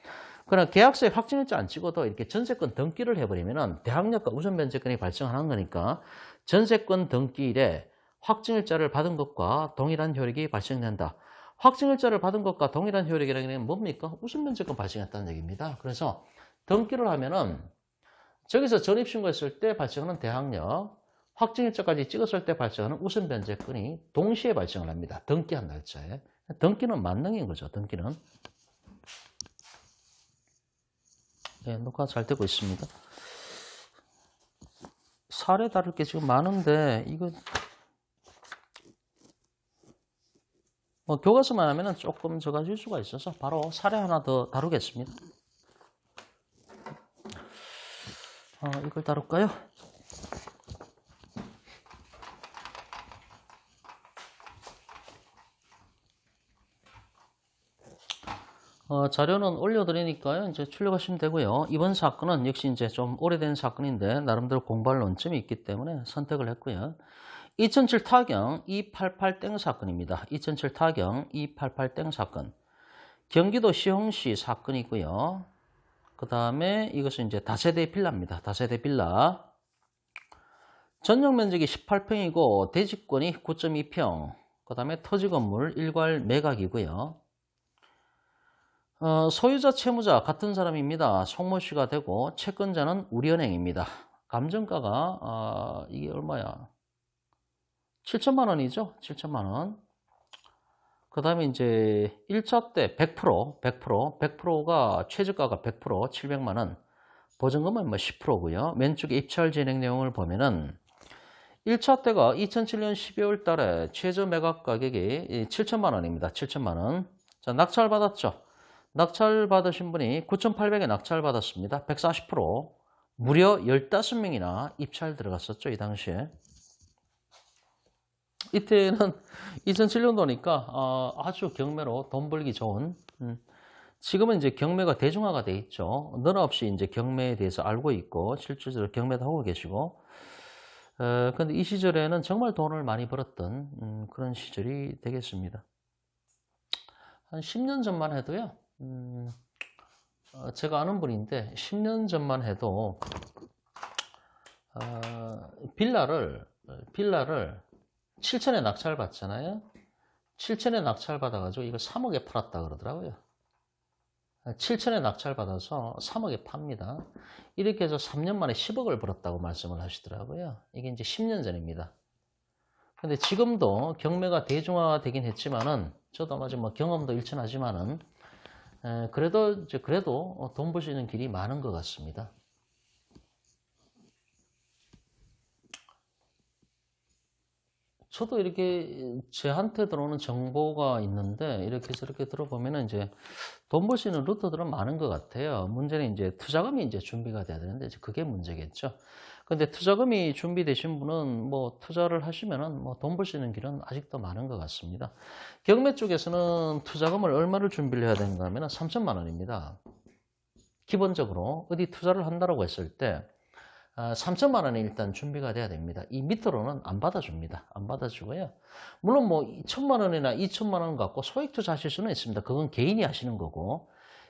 그러나 계약서에 확정일자 안 찍어도 이렇게 전세권 등기를 해버리면은 대항력과 우선 변제권이 발생하는 거니까 전세권 등기일에 확정일자를 받은 것과 동일한 효력이 발생된다. 확정일자를 받은 것과 동일한 효력이라는 게 뭡니까? 우선 변제권 발생했다는 얘기입니다. 그래서 등기를 하면은 저기서 전입신고했을 때 발생하는 대항력, 확정일자까지 찍었을 때 발생하는 우선 변제권이 동시에 발생을 합니다. 등기한 날짜에. 등기는 만능인 거죠. 등기는. 네, 녹화 잘 되고 있습니다. 사례 다룰 게 지금 많은데 이거 뭐 교과서만 하면은 조금 적어질 수가 있어서 바로 사례 하나 더 다루겠습니다. 이걸 다룰까요? 자료는 올려드리니까요. 이제 출력하시면 되고요. 이번 사건은 역시 이제 좀 오래된 사건인데 나름대로 공부할 논점이 있기 때문에 선택을 했고요. 2007 타경 288땡 사건입니다. 2007 타경 288땡 사건. 경기도 시흥시 사건이고요. 그 다음에 이것은 이제 다세대 빌라입니다. 다세대 빌라. 전용 면적이 18평이고 대지권이 9.2평. 그 다음에 토지 건물 일괄 매각이고요. 소유자, 채무자 같은 사람입니다. 송모 씨가 되고 채권자는 우리은행입니다. 감정가가 이게 얼마야? 7천만 원이죠? 7천만 원. 그 다음에 이제 1차 때 100%가 최저가가 100%, 700만 원. 보증금은 뭐 10%고요. 왼쪽에 입찰 진행 내용을 보면은 1차 때가 2007년 12월 달에 최저 매각 가격이 7천만 원입니다. 7천만 원. 자, 낙찰 받았죠? 낙찰 받으신 분이 9,800에 낙찰 받았습니다. 140%. 무려 15명이나 입찰 들어갔었죠, 이 당시에. 이때는 2007년도니까 아주 경매로 돈 벌기 좋은, 지금은 이제 경매가 대중화가 돼 있죠. 너나 없이 이제 경매에 대해서 알고 있고 실질적으로 경매도 하고 계시고. 근데 이 시절에는 정말 돈을 많이 벌었던 그런 시절이 되겠습니다. 한 10년 전만 해도요. 제가 아는 분인데 10년 전만 해도 빌라를 7천에 낙찰 받잖아요. 7천에 낙찰 받아가지고 이거 3억에 팔았다 그러더라고요. 7천에 낙찰 받아서 3억에 팝니다. 이렇게 해서 3년 만에 10억을 벌었다고 말씀을 하시더라고요. 이게 이제 10년 전입니다. 근데 지금도 경매가 대중화되긴 했지만은 저도 아직 뭐 경험도 일천하지만은 그래도 돈 벌 수 있는 길이 많은 것 같습니다. 저도 이렇게 저한테 들어오는 정보가 있는데 이렇게 저렇게 들어보면은 이제 돈 벌 수 있는 루트들은 많은 것 같아요. 문제는 이제 투자금이 이제 준비가 돼야 되는데 이제 그게 문제겠죠. 근데 투자금이 준비되신 분은 뭐 투자를 하시면은 뭐 돈 벌 수 있는 길은 아직도 많은 것 같습니다. 경매 쪽에서는 투자금을 얼마를 준비를 해야 되는가 하면 3천만 원입니다. 기본적으로 어디 투자를 한다고 했을 때 3천만 원이 일단 준비가 돼야 됩니다. 이 밑으로는 안 받아줍니다. 안 받아주고요. 물론 뭐 2천만 원이나 2천만 원 갖고 소액 투자하실 수는 있습니다. 그건 개인이 하시는 거고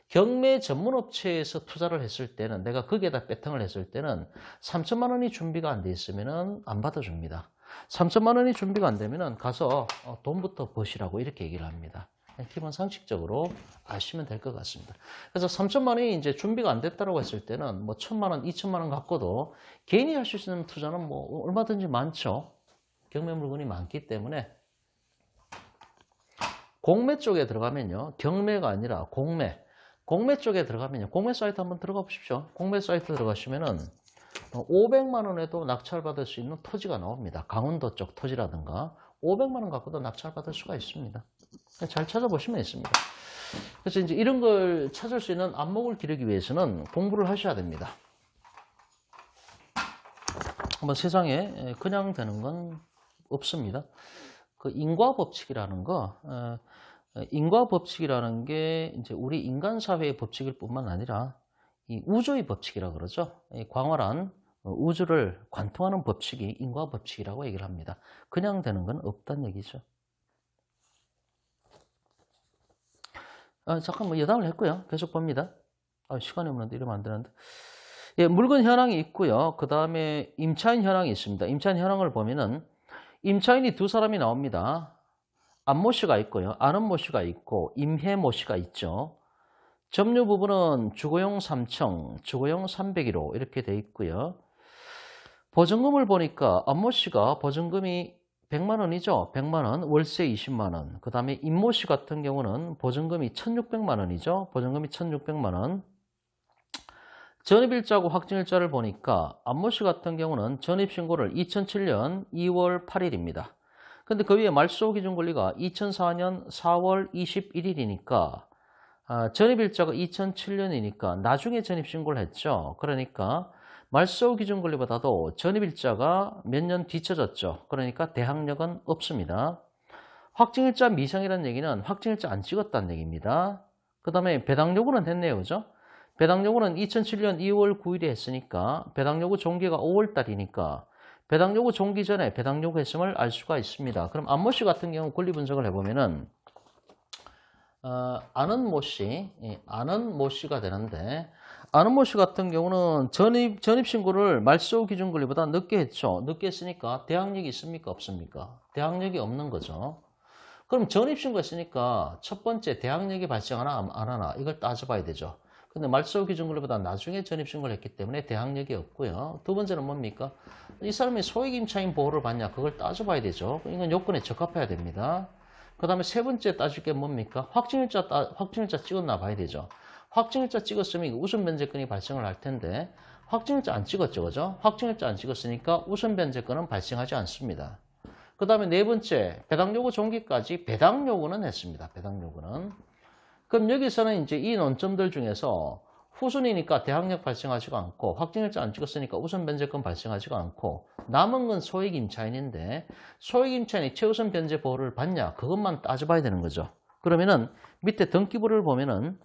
경매 전문 업체에서 투자를 했을 때는 내가 거기에다 배팅을 했을 때는 3천만 원이 준비가 안 돼 있으면은 안 받아줍니다. 3천만 원이 준비가 안 되면은 가서 돈부터 버시라고 이렇게 얘기를 합니다. 기본 상식적으로 아시면 될 것 같습니다. 그래서 3천만 원이 이제 준비가 안 됐다고 했을 때는 뭐 1천만 원, 2천만 원 갖고도 개인이 할 수 있는 투자는 뭐 얼마든지 많죠. 경매 물건이 많기 때문에 공매 쪽에 들어가면요. 경매가 아니라 공매. 공매 쪽에 들어가면요. 공매 사이트 한번 들어가 보십시오. 공매 사이트 들어가시면은 500만 원에도 낙찰받을 수 있는 토지가 나옵니다. 강원도 쪽 토지라든가 500만 원 갖고도 낙찰받을 수가 있습니다. 잘 찾아보시면 있습니다. 그래서 이제 이런 걸 찾을 수 있는 안목을 기르기 위해서는 공부를 하셔야 됩니다. 한번 세상에 그냥 되는 건 없습니다. 그 인과법칙이라는 거, 인과법칙이라는 게 이제 우리 인간 사회의 법칙일 뿐만 아니라 이 우주의 법칙이라 그러죠. 이 광활한 우주를 관통하는 법칙이 인과 법칙이라고 얘기를 합니다. 그냥 되는 건 없다는 얘기죠. 잠깐 여담을 했고요. 계속 봅니다. 시간이 없는데 이러면 안 되는데. 예, 물건 현황이 있고요. 그 다음에 임차인 현황이 있습니다. 임차인 현황을 보면은 임차인이 두 사람이 나옵니다. 안모 씨가 있고요. 안은모 씨가 있고 임혜모 씨가 있죠. 점유 부분은 주거용 3층, 주거용 301호 이렇게 돼 있고요. 보증금을 보니까 안모 씨가 보증금이 100만 원이죠. 100만 원, 월세 20만 원. 그 다음에 임모 씨 같은 경우는 보증금이 1,600만 원이죠. 보증금이 1,600만 원. 전입일자하고 확정일자를 보니까 안모 씨 같은 경우는 전입신고를 2007년 2월 8일입니다. 근데 그 위에 말소기준권리가 2004년 4월 21일이니까 전입일자가 2007년이니까 나중에 전입신고를 했죠. 그러니까 말소기준권리보다도 전입일자가 몇 년 뒤쳐졌죠. 그러니까 대항력은 없습니다. 확정일자 미상이라는 얘기는 확정일자 안 찍었다는 얘기입니다. 그 다음에 배당요구는 했네요. 그죠? 배당요구는 2007년 2월 9일에 했으니까 배당요구 종기가 5월 달이니까 배당요구 종기 전에 배당요구 했음을 알 수가 있습니다. 그럼 안모 씨 같은 경우 권리 분석을 해보면은 안은모 씨가 되는데 안은모 씨 같은 경우는 전입신고를 말소기준권리보다 늦게 했죠. 늦게 했으니까 대항력이 있습니까? 없습니까? 대항력이 없는 거죠. 그럼 전입신고 했으니까 첫 번째 대항력이 발생하나 안 하나 이걸 따져봐야 되죠. 근데 말소기준권리보다 나중에 전입신고를 했기 때문에 대항력이 없고요. 두 번째는 뭡니까? 이 사람이 소액임차인 보호를 받냐 그걸 따져봐야 되죠. 이건 요건에 적합해야 됩니다. 그 다음에 세 번째 따질 게 뭡니까? 확정일자 찍었나 봐야 되죠. 확정일자 찍었으면 우선 변제권이 발생을 할 텐데 확정일자 안 찍었죠. 그죠? 확정일자 안 찍었으니까 우선 변제권은 발생하지 않습니다. 그 다음에 네 번째 배당요구 종기까지 배당요구는 했습니다. 배당요구는. 그럼 여기서는 이제 이 논점들 중에서 후순위니까 대항력 발생하지가 않고 확정일자 안 찍었으니까 우선 변제권 발생하지가 않고 남은 건 소액임차인인데 소액임차인이 최우선 변제 보호를 받냐 그것만 따져봐야 되는 거죠. 그러면은 밑에 등기부를 보면은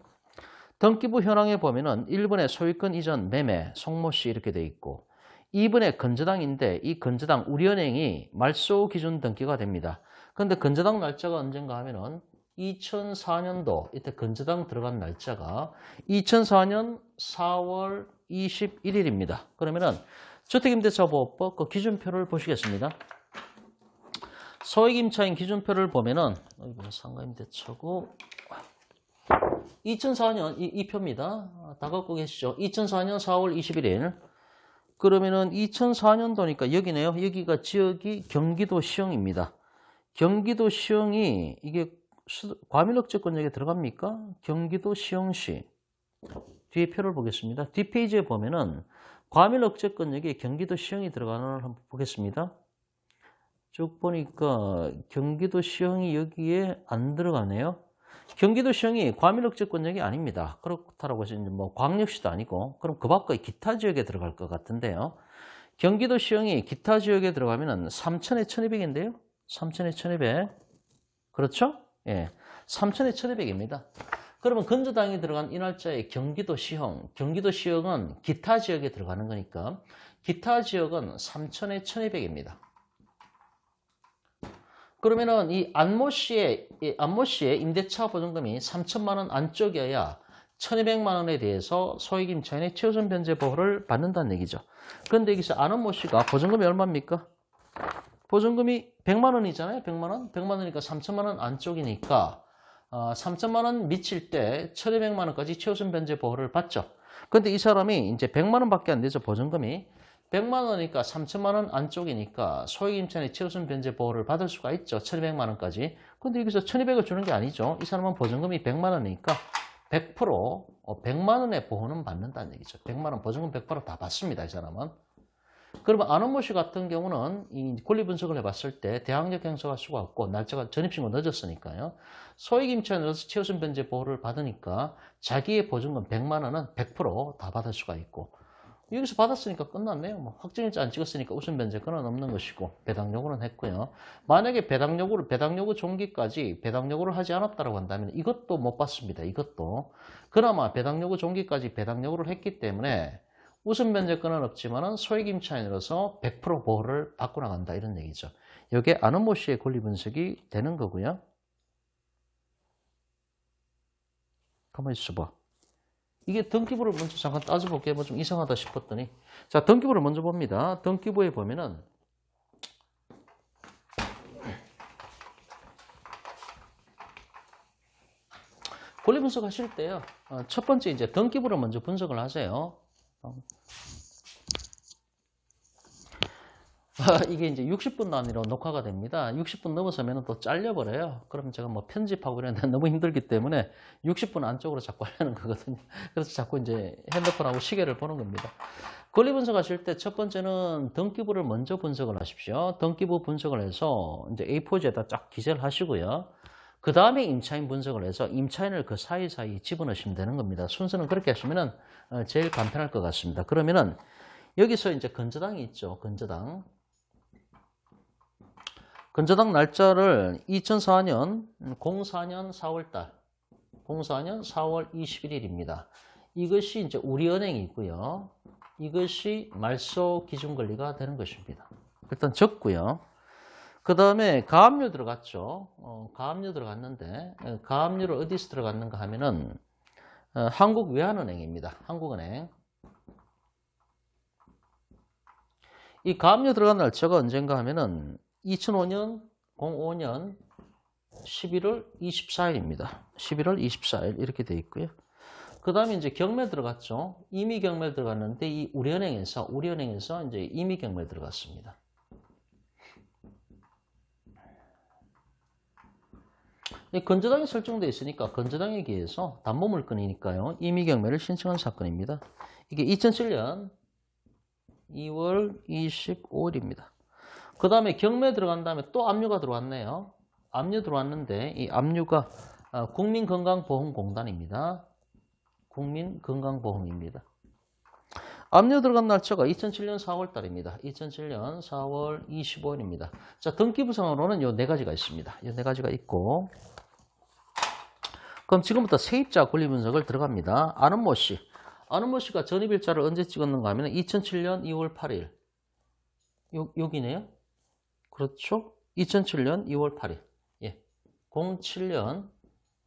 등기부 현황에 보면은 1번에 소유권 이전 매매 송모 씨 이렇게 돼 있고 2번에 건저당인데 이 건저당 우리은행이 말소 기준 등기가 됩니다. 그런데 건저당 날짜가 언젠가 하면은 2004년도 이때 건저당 들어간 날짜가 2004년 4월 21일입니다. 그러면은 주택임대차보호법 그 기준표를 보시겠습니다. 소액임차인 기준표를 보면은 상가임대차고 2004년 이 표입니다. 다 갖고 계시죠? 2004년 4월 21일. 그러면은 2004년도니까 여기네요. 여기가 지역이 경기도 시흥입니다. 경기도 시흥이 이게 과밀억제권역에 들어갑니까? 경기도 시흥시. 뒤에 표를 보겠습니다. 뒷페이지에 보면은 과밀억제권역에 경기도 시흥이 들어가는 걸 한번 보겠습니다. 쭉 보니까 경기도 시흥이 여기에 안 들어가네요. 경기도 시흥이 과밀억제권역이 아닙니다. 그렇다라고 해서 이제 뭐 광역시도 아니고 그럼 그 밖의 기타 지역에 들어갈 것 같은데요. 경기도 시흥이 기타 지역에 들어가면은 3천에 1200인데요. 3천에 1200. 그렇죠? 예. 3천에 1200입니다. 그러면 건저당이 들어간 이 날짜에 경기도 시흥은 기타 지역에 들어가는 거니까 기타 지역은 3천에 1200입니다. 그러면은 이 안모 씨의 임대차 보증금이 3천만 원 안쪽이어야 1200만 원에 대해서 소액임차인의 최우선 변제 보호를 받는다는 얘기죠. 그런데 여기서 안모 씨가 보증금이 얼마입니까? 보증금이 100만 원이잖아요. 100만 원? 100만 원이니까 3천만 원 안쪽이니까 3천만 원 미칠 때 1200만 원까지 최우선 변제 보호를 받죠. 근데 이 사람이 이제 100만 원밖에 안 되죠. 보증금이. 100만 원이니까 3천만 원 안쪽이니까 소액임차인의 최우선 변제 보호를 받을 수가 있죠. 1200만 원까지. 근데 여기서 1200을 주는 게 아니죠. 이 사람은 보증금이 100만 원이니까 100% 100만 원의 보호는 받는다는 얘기죠. 100만 원 보증금 100% 다 받습니다. 이 사람은. 그러면 안은모 씨 같은 경우는 이 권리 분석을 해봤을 때 대항력 행사할 수가 없고 날짜가 전입신고 늦었으니까요. 소액임차인으로서 최우선 변제 보호를 받으니까 자기의 보증금 100만 원은 100% 다 받을 수가 있고 여기서 받았으니까 끝났네요. 뭐 확정일자 안 찍었으니까 우선 변제권은 없는 것이고 배당 요구는 했고요. 만약에 배당 요구 종기까지 배당 요구를 하지 않았다고 한다면 이것도 못 받습니다. 이것도 그나마 배당 요구 종기까지 배당 요구를 했기 때문에 우선 변제권은 없지만은 소액임차인으로서 100% 보호를 받고 나간다 이런 얘기죠. 이게 아는모 씨의 권리 분석이 되는 거고요. 가만히 있어봐. 이게 등기부를 먼저 잠깐 따져볼게요. 뭐 좀 이상하다 싶었더니. 자, 등기부를 먼저 봅니다. 등기부에 보면은 권리 분석하실 때요. 첫 번째 이제 등기부를 먼저 분석을 하세요. 이게 이제 60분 단위로 녹화가 됩니다. 60분 넘어서면 또 잘려버려요. 그럼 제가 뭐 편집하고 이러는데 너무 힘들기 때문에 60분 안쪽으로 자꾸 하려는 거거든요. 그래서 자꾸 이제 핸드폰하고 시계를 보는 겁니다. 권리 분석하실 때 첫 번째는 등기부를 먼저 분석을 하십시오. 등기부 분석을 해서 이제 A4지에다 쫙 기재를 하시고요. 그 다음에 임차인 분석을 해서 임차인을 그 사이사이 집어넣으시면 되는 겁니다. 순서는 그렇게 하시면은 제일 간편할 것 같습니다. 그러면은 여기서 이제 건저당이 있죠. 건저당. 건저당 날짜를 2004년 04년 4월달 04년 4월 21일입니다. 이것이 이제 우리은행이 있고요. 이것이 말소 기준 권리가 되는 것입니다. 일단 적고요. 그 다음에 가압류 들어갔죠. 가압류 들어갔는데 가압류를 어디서 들어갔는가 하면은 한국외환은행입니다. 한국은행. 이 가압류 들어간 날짜가 언젠가 하면은 2005년 05년 11월 24일입니다. 11월 24일 이렇게 돼 있고요. 그 다음에 이제 경매 들어갔죠. 임의 경매 들어갔는데 이 우리은행에서 이제 임의 경매 들어갔습니다. 이 건저당이 설정되어 있으니까 건저당에 기해서 담보물건이니까요. 임의 경매를 신청한 사건입니다. 이게 2007년 2월 25일입니다. 그 다음에 경매 들어간 다음에 또 압류가 들어왔네요. 압류 들어왔는데 이 압류가 국민건강보험공단입니다. 국민건강보험입니다. 압류 들어간 날짜가 2007년 4월 달입니다. 2007년 4월 25일입니다. 자, 등기부상으로는 요 네 가지가 있습니다. 요 네 가지가 있고. 그럼 지금부터 세입자 권리 분석을 들어갑니다. 아는모 씨. 아는모 씨가 전입일자를 언제 찍었는가 하면 2007년 2월 8일. 여기네요. 그렇죠? 2007년 2월 8일. 예. 07년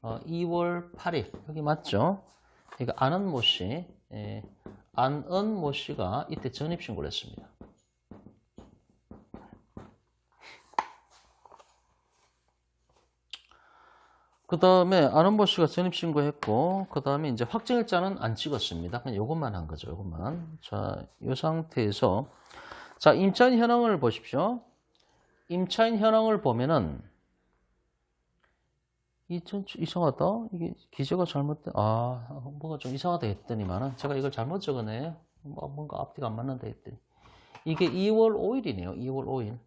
2월 8일. 여기 맞죠? 그러니까 안은모 씨. 예. 안은모 씨가 이때 전입신고를 했습니다. 그 다음에 안은모 씨가 전입신고했고, 그 다음에 이제 확정일자는 안 찍었습니다. 그냥 요것만 한 거죠. 요것만. 자, 이 상태에서. 자, 임차인 현황을 보십시오. 임차인 현황을 보면은 이상하다. 이게 기재가 잘못된 뭐가 좀 이상하다 했더니만은 제가 이걸 잘못 적어내요. 뭔가 앞뒤가 안 맞는다 했더니 이게 2월 5일이네요. 2월 5일.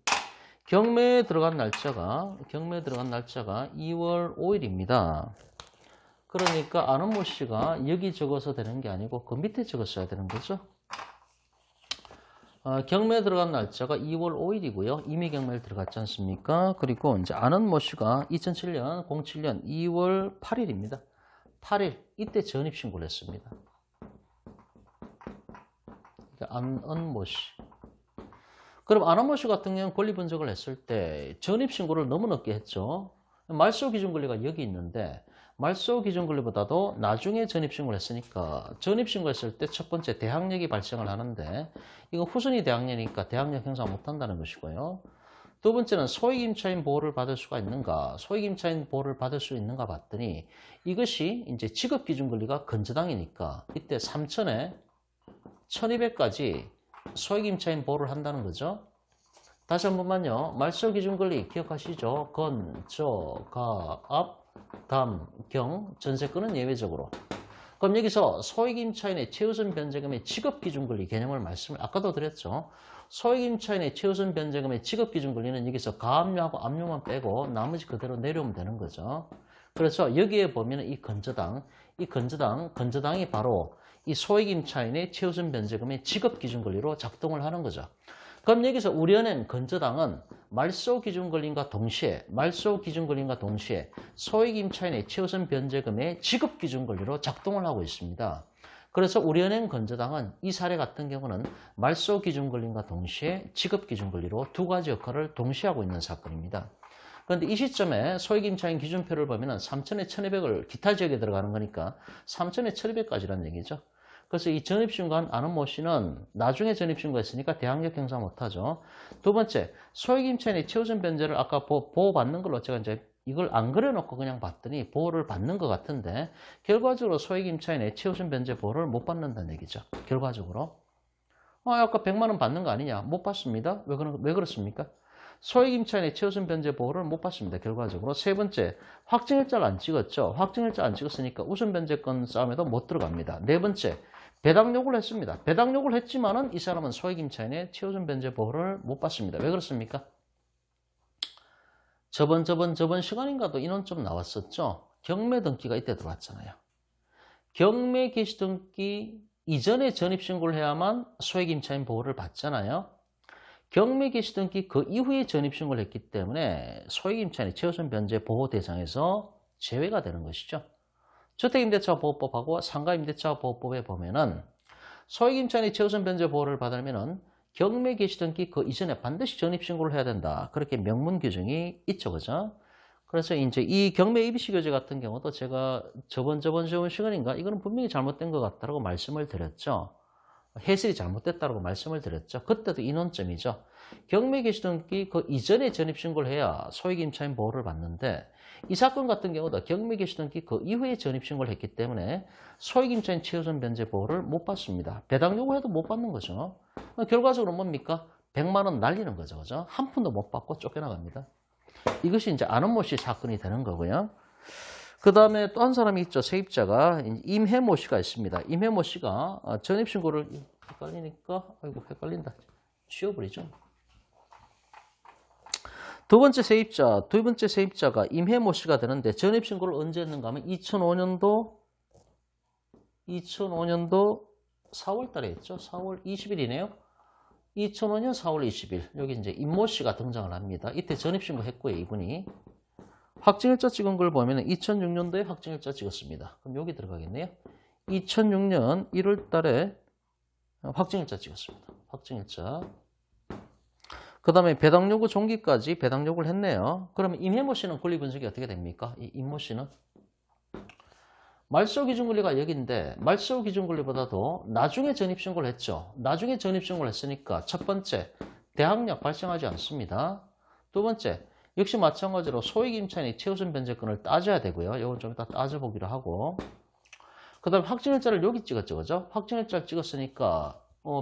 경매에 들어간 날짜가 2월 5일입니다. 그러니까 안은모 씨가 여기 적어서 되는 게 아니고 그 밑에 적었어야 되는 거죠. 경매에 들어간 날짜가 2월 5일이고요. 임의 경매를 들어갔지 않습니까? 그리고 이제 안은모 씨가 2007년 07년 2월 8일입니다. 8일 이때 전입신고를 했습니다. 그러니까 안은모 씨. 그럼 안은모 씨 같은 경우는 권리 분석을 했을 때 전입신고를 너무 늦게 했죠. 말소 기준 권리가 여기 있는데 말소 기준 권리보다도 나중에 전입신고를 했으니까 전입신고했을 때 첫 번째 대항력이 발생을 하는데 이거 후순위 대항력이니까 대항력 형성 못한다는 것이고요. 두 번째는 소액임차인 보호를 받을 수가 있는가? 소액임차인 보호를 받을 수 있는가 봤더니 이것이 이제 직업기준 권리가 건저당이니까 이때 3,000에 1,200까지 소액임차인 보호를 한다는 거죠. 다시 한 번만요. 말소 기준 권리 기억하시죠? 건, 저, 가, 앞, 담, 경, 전세권은 예외적으로. 그럼 여기서 소액임차인의 최우선 변제금의 직업기준 권리 개념을 말씀을 아까도 드렸죠. 소액임차인의 최우선 변제금의 직업기준 권리는 여기서 가압류하고 압류만 빼고 나머지 그대로 내려오면 되는 거죠. 그래서 여기에 보면 이 건저당이 바로 이 소액임차인의 최우선 변제금의 직업기준 권리로 작동을 하는 거죠. 그럼 여기서 우리은행 건저당은 말소 기준 권리인과 동시에 소액임차인의 최우선 변제금의 직업 기준 권리로 작동을 하고 있습니다. 그래서 우리은행 건조당은 이 사례 같은 경우는 말소기준권리과 동시에 지급기준권리로 두 가지 역할을 동시에 하고 있는 사건입니다. 그런데 이 시점에 소액임차인 기준표를 보면은 3천에 1,200을 기타 지역에 들어가는 거니까 3천에 1,200까지란 얘기죠. 그래서 이 전입신고한 아는 모 씨는 나중에 전입신고했으니까 대항력 행사 못하죠. 두 번째, 소액임차인의 최우선 변제를 아까 보호받는 걸로 제가 이제 이걸 안 그려놓고 그냥 봤더니 보호를 받는 것 같은데 결과적으로 소액임차인의 최우선 변제 보호를 못 받는다는 얘기죠. 결과적으로. 아까 100만 원 받는 거 아니냐? 못 받습니다. 왜 그렇습니까? 소액임차인의 최우선 변제 보호를 못 받습니다. 결과적으로. 세 번째, 확정일자를 안 찍었죠. 확정일자 안 찍었으니까 우선 변제권 싸움에도 못 들어갑니다. 네 번째, 배당 요구를 했습니다. 배당 요구를 했지만은 이 사람은 소액임차인의 최우선 변제 보호를 못 받습니다. 왜 그렇습니까? 저번 시간인가도 인원 좀 나왔었죠. 경매 등기가 이때 들어왔잖아요. 경매 개시 등기 이전에 전입신고를 해야만 소액임차인 보호를 받잖아요. 경매 개시 등기 그 이후에 전입신고를 했기 때문에 소액임차인의 최우선 변제 보호 대상에서 제외가 되는 것이죠. 주택임대차 보호법하고 상가임대차 보호법에 보면은 소액임차인의 최우선 변제 보호를 받으면은 경매 개시 등기 그 이전에 반드시 전입신고를 해야 된다. 그렇게 명문 규정이 있죠, 그죠? 그래서 이제 이 경매 ABC 교재 같은 경우도 제가 저번 시간인가 이거는 분명히 잘못된 것 같다라고 말씀을 드렸죠. 해설이 잘못됐다고 말씀을 드렸죠. 그때도 인원점이죠. 경매 개시 등기 그 이전에 전입신고를 해야 소액임차인 보호를 받는데 이 사건 같은 경우도 경매 개시 등기 그 이후에 전입신고를 했기 때문에 소액임차인 최우선 변제 보호를 못 받습니다. 배당 요구해도 못 받는 거죠. 결과적으로 뭡니까? 100만 원 날리는 거죠. 그죠? 한 푼도 못 받고 쫓겨나갑니다. 이것이 이제 아는 모 씨 사건이 되는 거고요. 그 다음에 또 한 사람이 있죠. 세입자가 임혜모 씨가 있습니다. 임혜모 씨가 전입신고를 헷갈리니까 아이고 헷갈린다. 지워버리죠. 두 번째 세입자가 임혜모 씨가 되는데 전입신고를 언제 했는가 하면 2005년도 4월 달에 했죠. 4월 20일이네요. 2005년 4월 20일. 여기 이제 임모 씨가 등장을 합니다. 이때 전입신고 했고요, 이분이. 확정일자 찍은 걸 보면 2006년도에 확정일자 찍었습니다. 그럼 여기 들어가겠네요. 2006년 1월 달에 확정일자 찍었습니다. 확정일자. 그 다음에 배당 요구 종기까지 배당 요구를 했네요. 그러면 임혜모 씨는 권리 분석이 어떻게 됩니까? 이 임모 씨는? 말소 기준 권리가 여기인데 말소 기준 권리보다도 나중에 전입신고를 했죠. 나중에 전입신고를 했으니까 첫 번째, 대항력 발생하지 않습니다. 두 번째, 역시 마찬가지로 소액임차인이 최우선 변제권을 따져야 되고요. 이건 좀 이따 따져보기로 하고. 그 다음에 확정일자를 여기 찍었죠. 그죠? 확정일자를 찍었으니까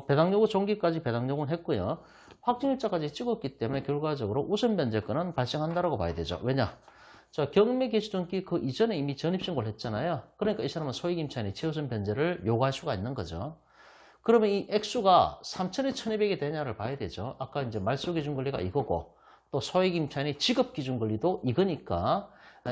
배당 요구 종기까지 배당 요구는 했고요. 확정일자까지 찍었기 때문에 결과적으로 우선 변제권은 발생한다고 봐야 되죠. 왜냐? 자, 경매 개시 등기 그 이전에 이미 전입신고를 했잖아요. 그러니까 이 사람은 소액임차인이 최우선 변제를 요구할 수가 있는 거죠. 그러면 이 액수가 3천에 1,200이 되냐를 봐야 되죠. 아까 이제 말소 기준 권리가 이거고 또 소액임차인의 지급 기준 권리도 이거니까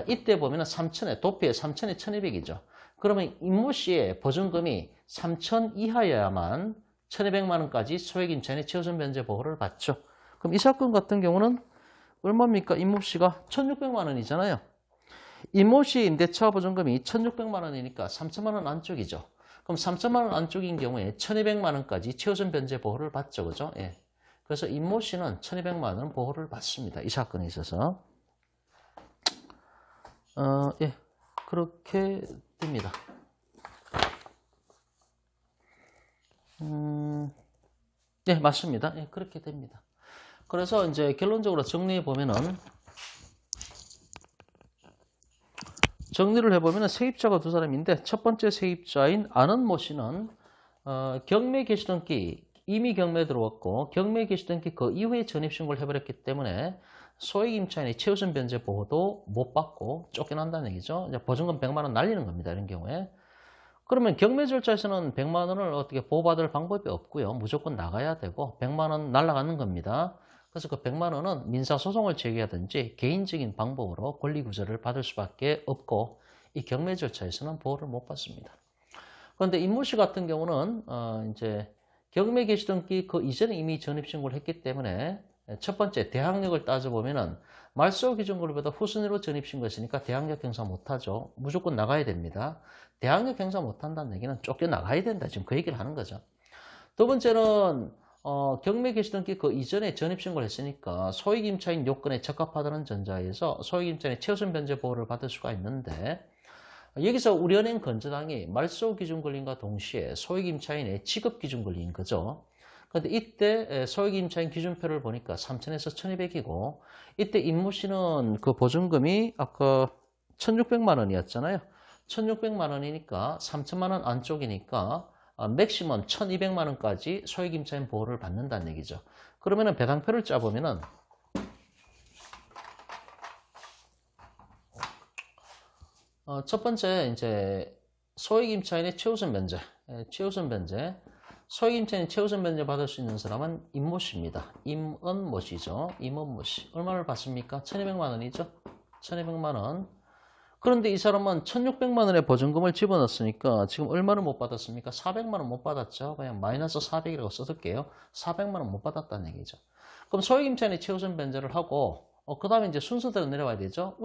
이때 보면은 3천에 도피에 3천에 1,200이죠. 그러면 임모 씨의 보증금이 3천 이하여야만 1,200만 원까지 소액임차인의 최우선 변제 보호를 받죠. 그럼 이 사건 같은 경우는 얼마입니까? 임모 씨가 1,600만 원이잖아요. 임모 씨 임대차 보증금이 1,600만 원이니까 3천만 원 안쪽이죠. 그럼 3천만 원 안쪽인 경우에 1,200만 원까지 최우선 변제 보호를 받죠. 그죠? 예. 그래서 임모 씨는 1,200만 원 보호를 받습니다. 이 사건에 있어서. 예. 그렇게 됩니다. 네, 맞습니다. 예, 그렇게 됩니다. 그래서 이제 결론적으로 정리해 보면은 정리를 해보면은 세입자가 두 사람인데 첫 번째 세입자인 아는 모 씨는 경매 개시 등기 이미 경매 들어왔고 경매 개시 등기 그 이후에 전입신고를 해버렸기 때문에 소액임차인의 최우선 변제 보호도 못 받고 쫓겨난다는 얘기죠. 이제 보증금 100만 원 날리는 겁니다. 이런 경우에. 그러면 경매 절차에서는 100만 원을 어떻게 보호받을 방법이 없고요. 무조건 나가야 되고 100만 원 날아가는 겁니다. 그래서 그 100만 원은 민사소송을 제기하든지 개인적인 방법으로 권리구제를 받을 수밖에 없고 이 경매 절차에서는 보호를 못 받습니다. 그런데 임모 씨 같은 경우는 이제 경매 개시 등기 그 이전에 이미 전입신고를 했기 때문에 첫 번째 대항력을 따져보면은 말소 기준금리보다 후순위로 전입신고했으니까 대항력 행사 못하죠. 무조건 나가야 됩니다. 대항력 행사 못한다는 얘기는 쫓겨나가야 된다. 지금 그 얘기를 하는 거죠. 두 번째는 경매 개시등기 그 이전에 전입신고를 했으니까 소액임차인 요건에 적합하다는 전자에서 소액임차인의 최우선 변제 보호를 받을 수가 있는데 여기서 우리은행 건조당이 말소 기준 걸림과 동시에 소액임차인의 지급 기준 걸린 거죠. 근데 이때 소액임차인 기준표를 보니까 3,000에서 1,200이고 이때 임모 씨는 그 보증금이 아까 1,600만 원이었잖아요. 1,600만 원이니까 3,000만 원 안쪽이니까 맥시멈 1,200만 원까지 소액임차인 보호를 받는다는 얘기죠. 그러면은 배당표를 짜보면은 첫 번째 이제 소액임차인의 최우선 변제, 소액임차인 최우선 변제 받을 수 있는 사람은 임모 씨입니다. 임은모 씨죠. 임은모 씨. 얼마를 받습니까? 1,200만 원이죠. 1,200만 원. 그런데 이 사람은 1,600만 원의 보증금을 집어넣었으니까 지금 얼마를 못 받았습니까? 400만 원 못 받았죠. 그냥 마이너스 400이라고 써둘게요. 400만 원 못 받았다는 얘기죠. 그럼 소액임차인의 최우선 변제를 하고 그 다음에 이제 순서대로 내려와야 되죠.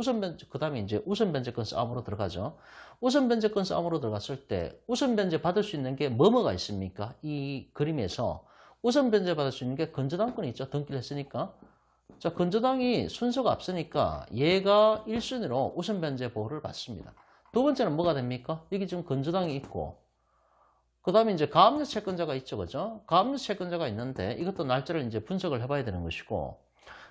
그 다음에 이제 우선 변제권 싸움으로 들어가죠. 우선 변제권 싸움으로 들어갔을 때 우선 변제 받을 수 있는 게 뭐가 있습니까? 이 그림에서 우선 변제 받을 수 있는 게 건저당권이 있죠. 등기를 했으니까. 자, 건저당이 순서가 앞서니까 얘가 1순위로 우선 변제 보호를 받습니다. 두 번째는 뭐가 됩니까? 여기 지금 건저당이 있고 그 다음에 이제 가압류 채권자가 있죠. 그죠? 가압류 채권자가 있는데 이것도 날짜를 이제 분석을 해봐야 되는 것이고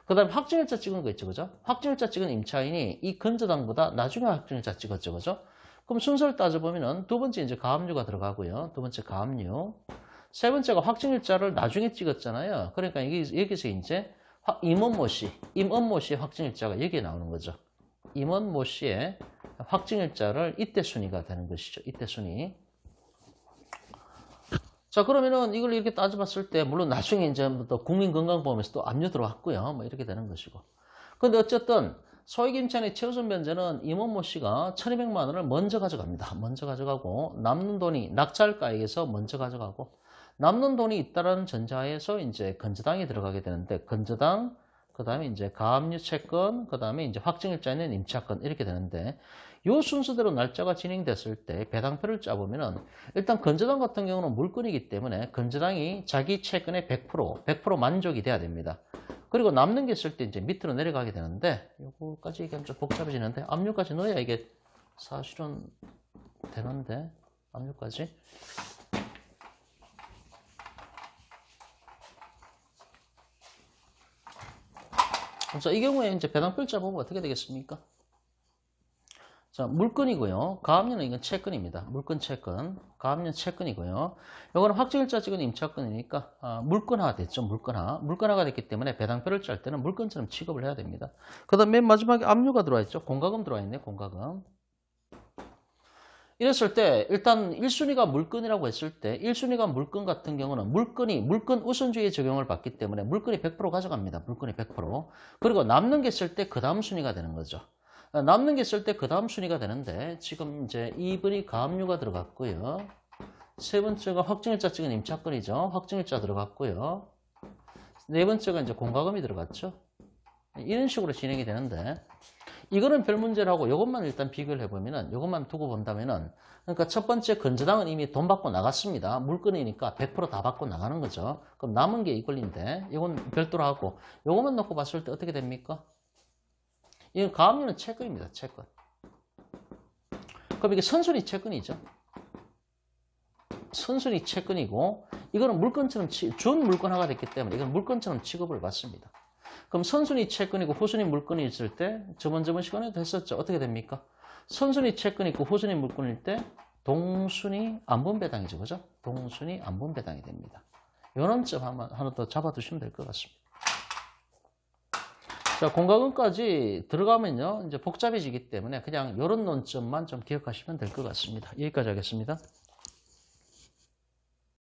그 다음에 확정일자 찍은 거 있죠. 그죠? 확정일자 찍은 임차인이 이 건저당보다 나중에 확정일자 찍었죠. 그죠? 그럼 순서를 따져보면은 두 번째 이제 가압류가 들어가고요. 두 번째 가압류. 세 번째가 확정일자를 나중에 찍었잖아요. 그러니까 여기서 이제 임은모 씨의 확정일자가 여기에 나오는 거죠. 임은모 씨의 확정일자를 이때 순위가 되는 것이죠. 이때 순위. 자, 그러면은 이걸 이렇게 따져봤을 때, 물론 나중에 이제 또 국민건강보험에서 또 압류 들어왔고요. 뭐 이렇게 되는 것이고. 근데 어쨌든 소액임차인의 최우선 변제는 임원모 씨가 1,200만 원을 먼저 가져갑니다. 먼저 가져가고, 남는 돈이 낙찰가액에서 먼저 가져가고, 남는 돈이 있다라는 전자에서 이제 건저당이 들어가게 되는데, 건저당, 그 다음에 이제 가압류 채권, 그 다음에 이제 확정일자에는 임차권 이렇게 되는데, 요 순서대로 날짜가 진행됐을 때 배당표를 짜보면은 일단 건저당 같은 경우는 물건이기 때문에 건저당이 자기 채권의 100% 만족이 돼야 됩니다. 그리고 남는 게 있을 때 이제 밑으로 내려가게 되는데 요거까지 얘기하면 좀 복잡해지는데 압류까지 넣어야 이게 사실은 되는데 압류까지. 자, 이 경우에 이제 배당표를 짜보면 어떻게 되겠습니까? 자, 물건이고요. 가압류는 이건 채권입니다. 물건 채권. 가압류는 채권이고요. 이거는 확정일자 찍은 임차권이니까 물건화 됐죠. 물건화가 됐기 때문에 배당표를 짤 때는 물건처럼 취급을 해야 됩니다. 그 다음 맨 마지막에 압류가 들어와 있죠. 공과금 들어와 있네. 공과금. 이랬을 때 일단 1순위가 물건이라고 했을 때 1순위가 물건 같은 경우는 물건 우선주의 적용을 받기 때문에 물건이 100% 가져갑니다. 물건이 100%. 그리고 남는 게 있을 때 그 다음 순위가 되는 거죠. 남는 게 있을 때 그 다음 순위가 되는데 지금 이제 2번이 가압류가 들어갔고요. 세 번째가 확정일자 찍은 임차권이죠. 확정일자 들어갔고요. 네 번째가 이제 공과금이 들어갔죠. 이런 식으로 진행이 되는데 이거는 별 문제라고 이것만 일단 비교를 해보면은 이것만 두고 본다면은 그러니까 첫 번째 건저당은 이미 돈 받고 나갔습니다. 물건이니까 100% 다 받고 나가는 거죠. 그럼 남은 게 이걸인데 이건 별도로 하고 이것만 놓고 봤을 때 어떻게 됩니까? 이건 가압류는 채권입니다. 채권. 그럼 이게 선순위 채권이죠. 선순위 채권이고 이거는 물건처럼 준 물건화가 됐기 때문에 이건 물건처럼 취급을 받습니다. 그럼 선순위 채권이고 후순위 물건이 있을 때 저번 시간에도 했었죠. 어떻게 됩니까? 선순위 채권이 있고 후순위 물건일 때 동순위 안분배당이죠. 그죠? 동순위 안분배당이 됩니다. 이런 점 하나 더 잡아두시면 될 것 같습니다. 자, 공과금까지 들어가면요, 이제 복잡해지기 때문에 그냥 이런 논점만 좀 기억하시면 될 것 같습니다. 여기까지 하겠습니다.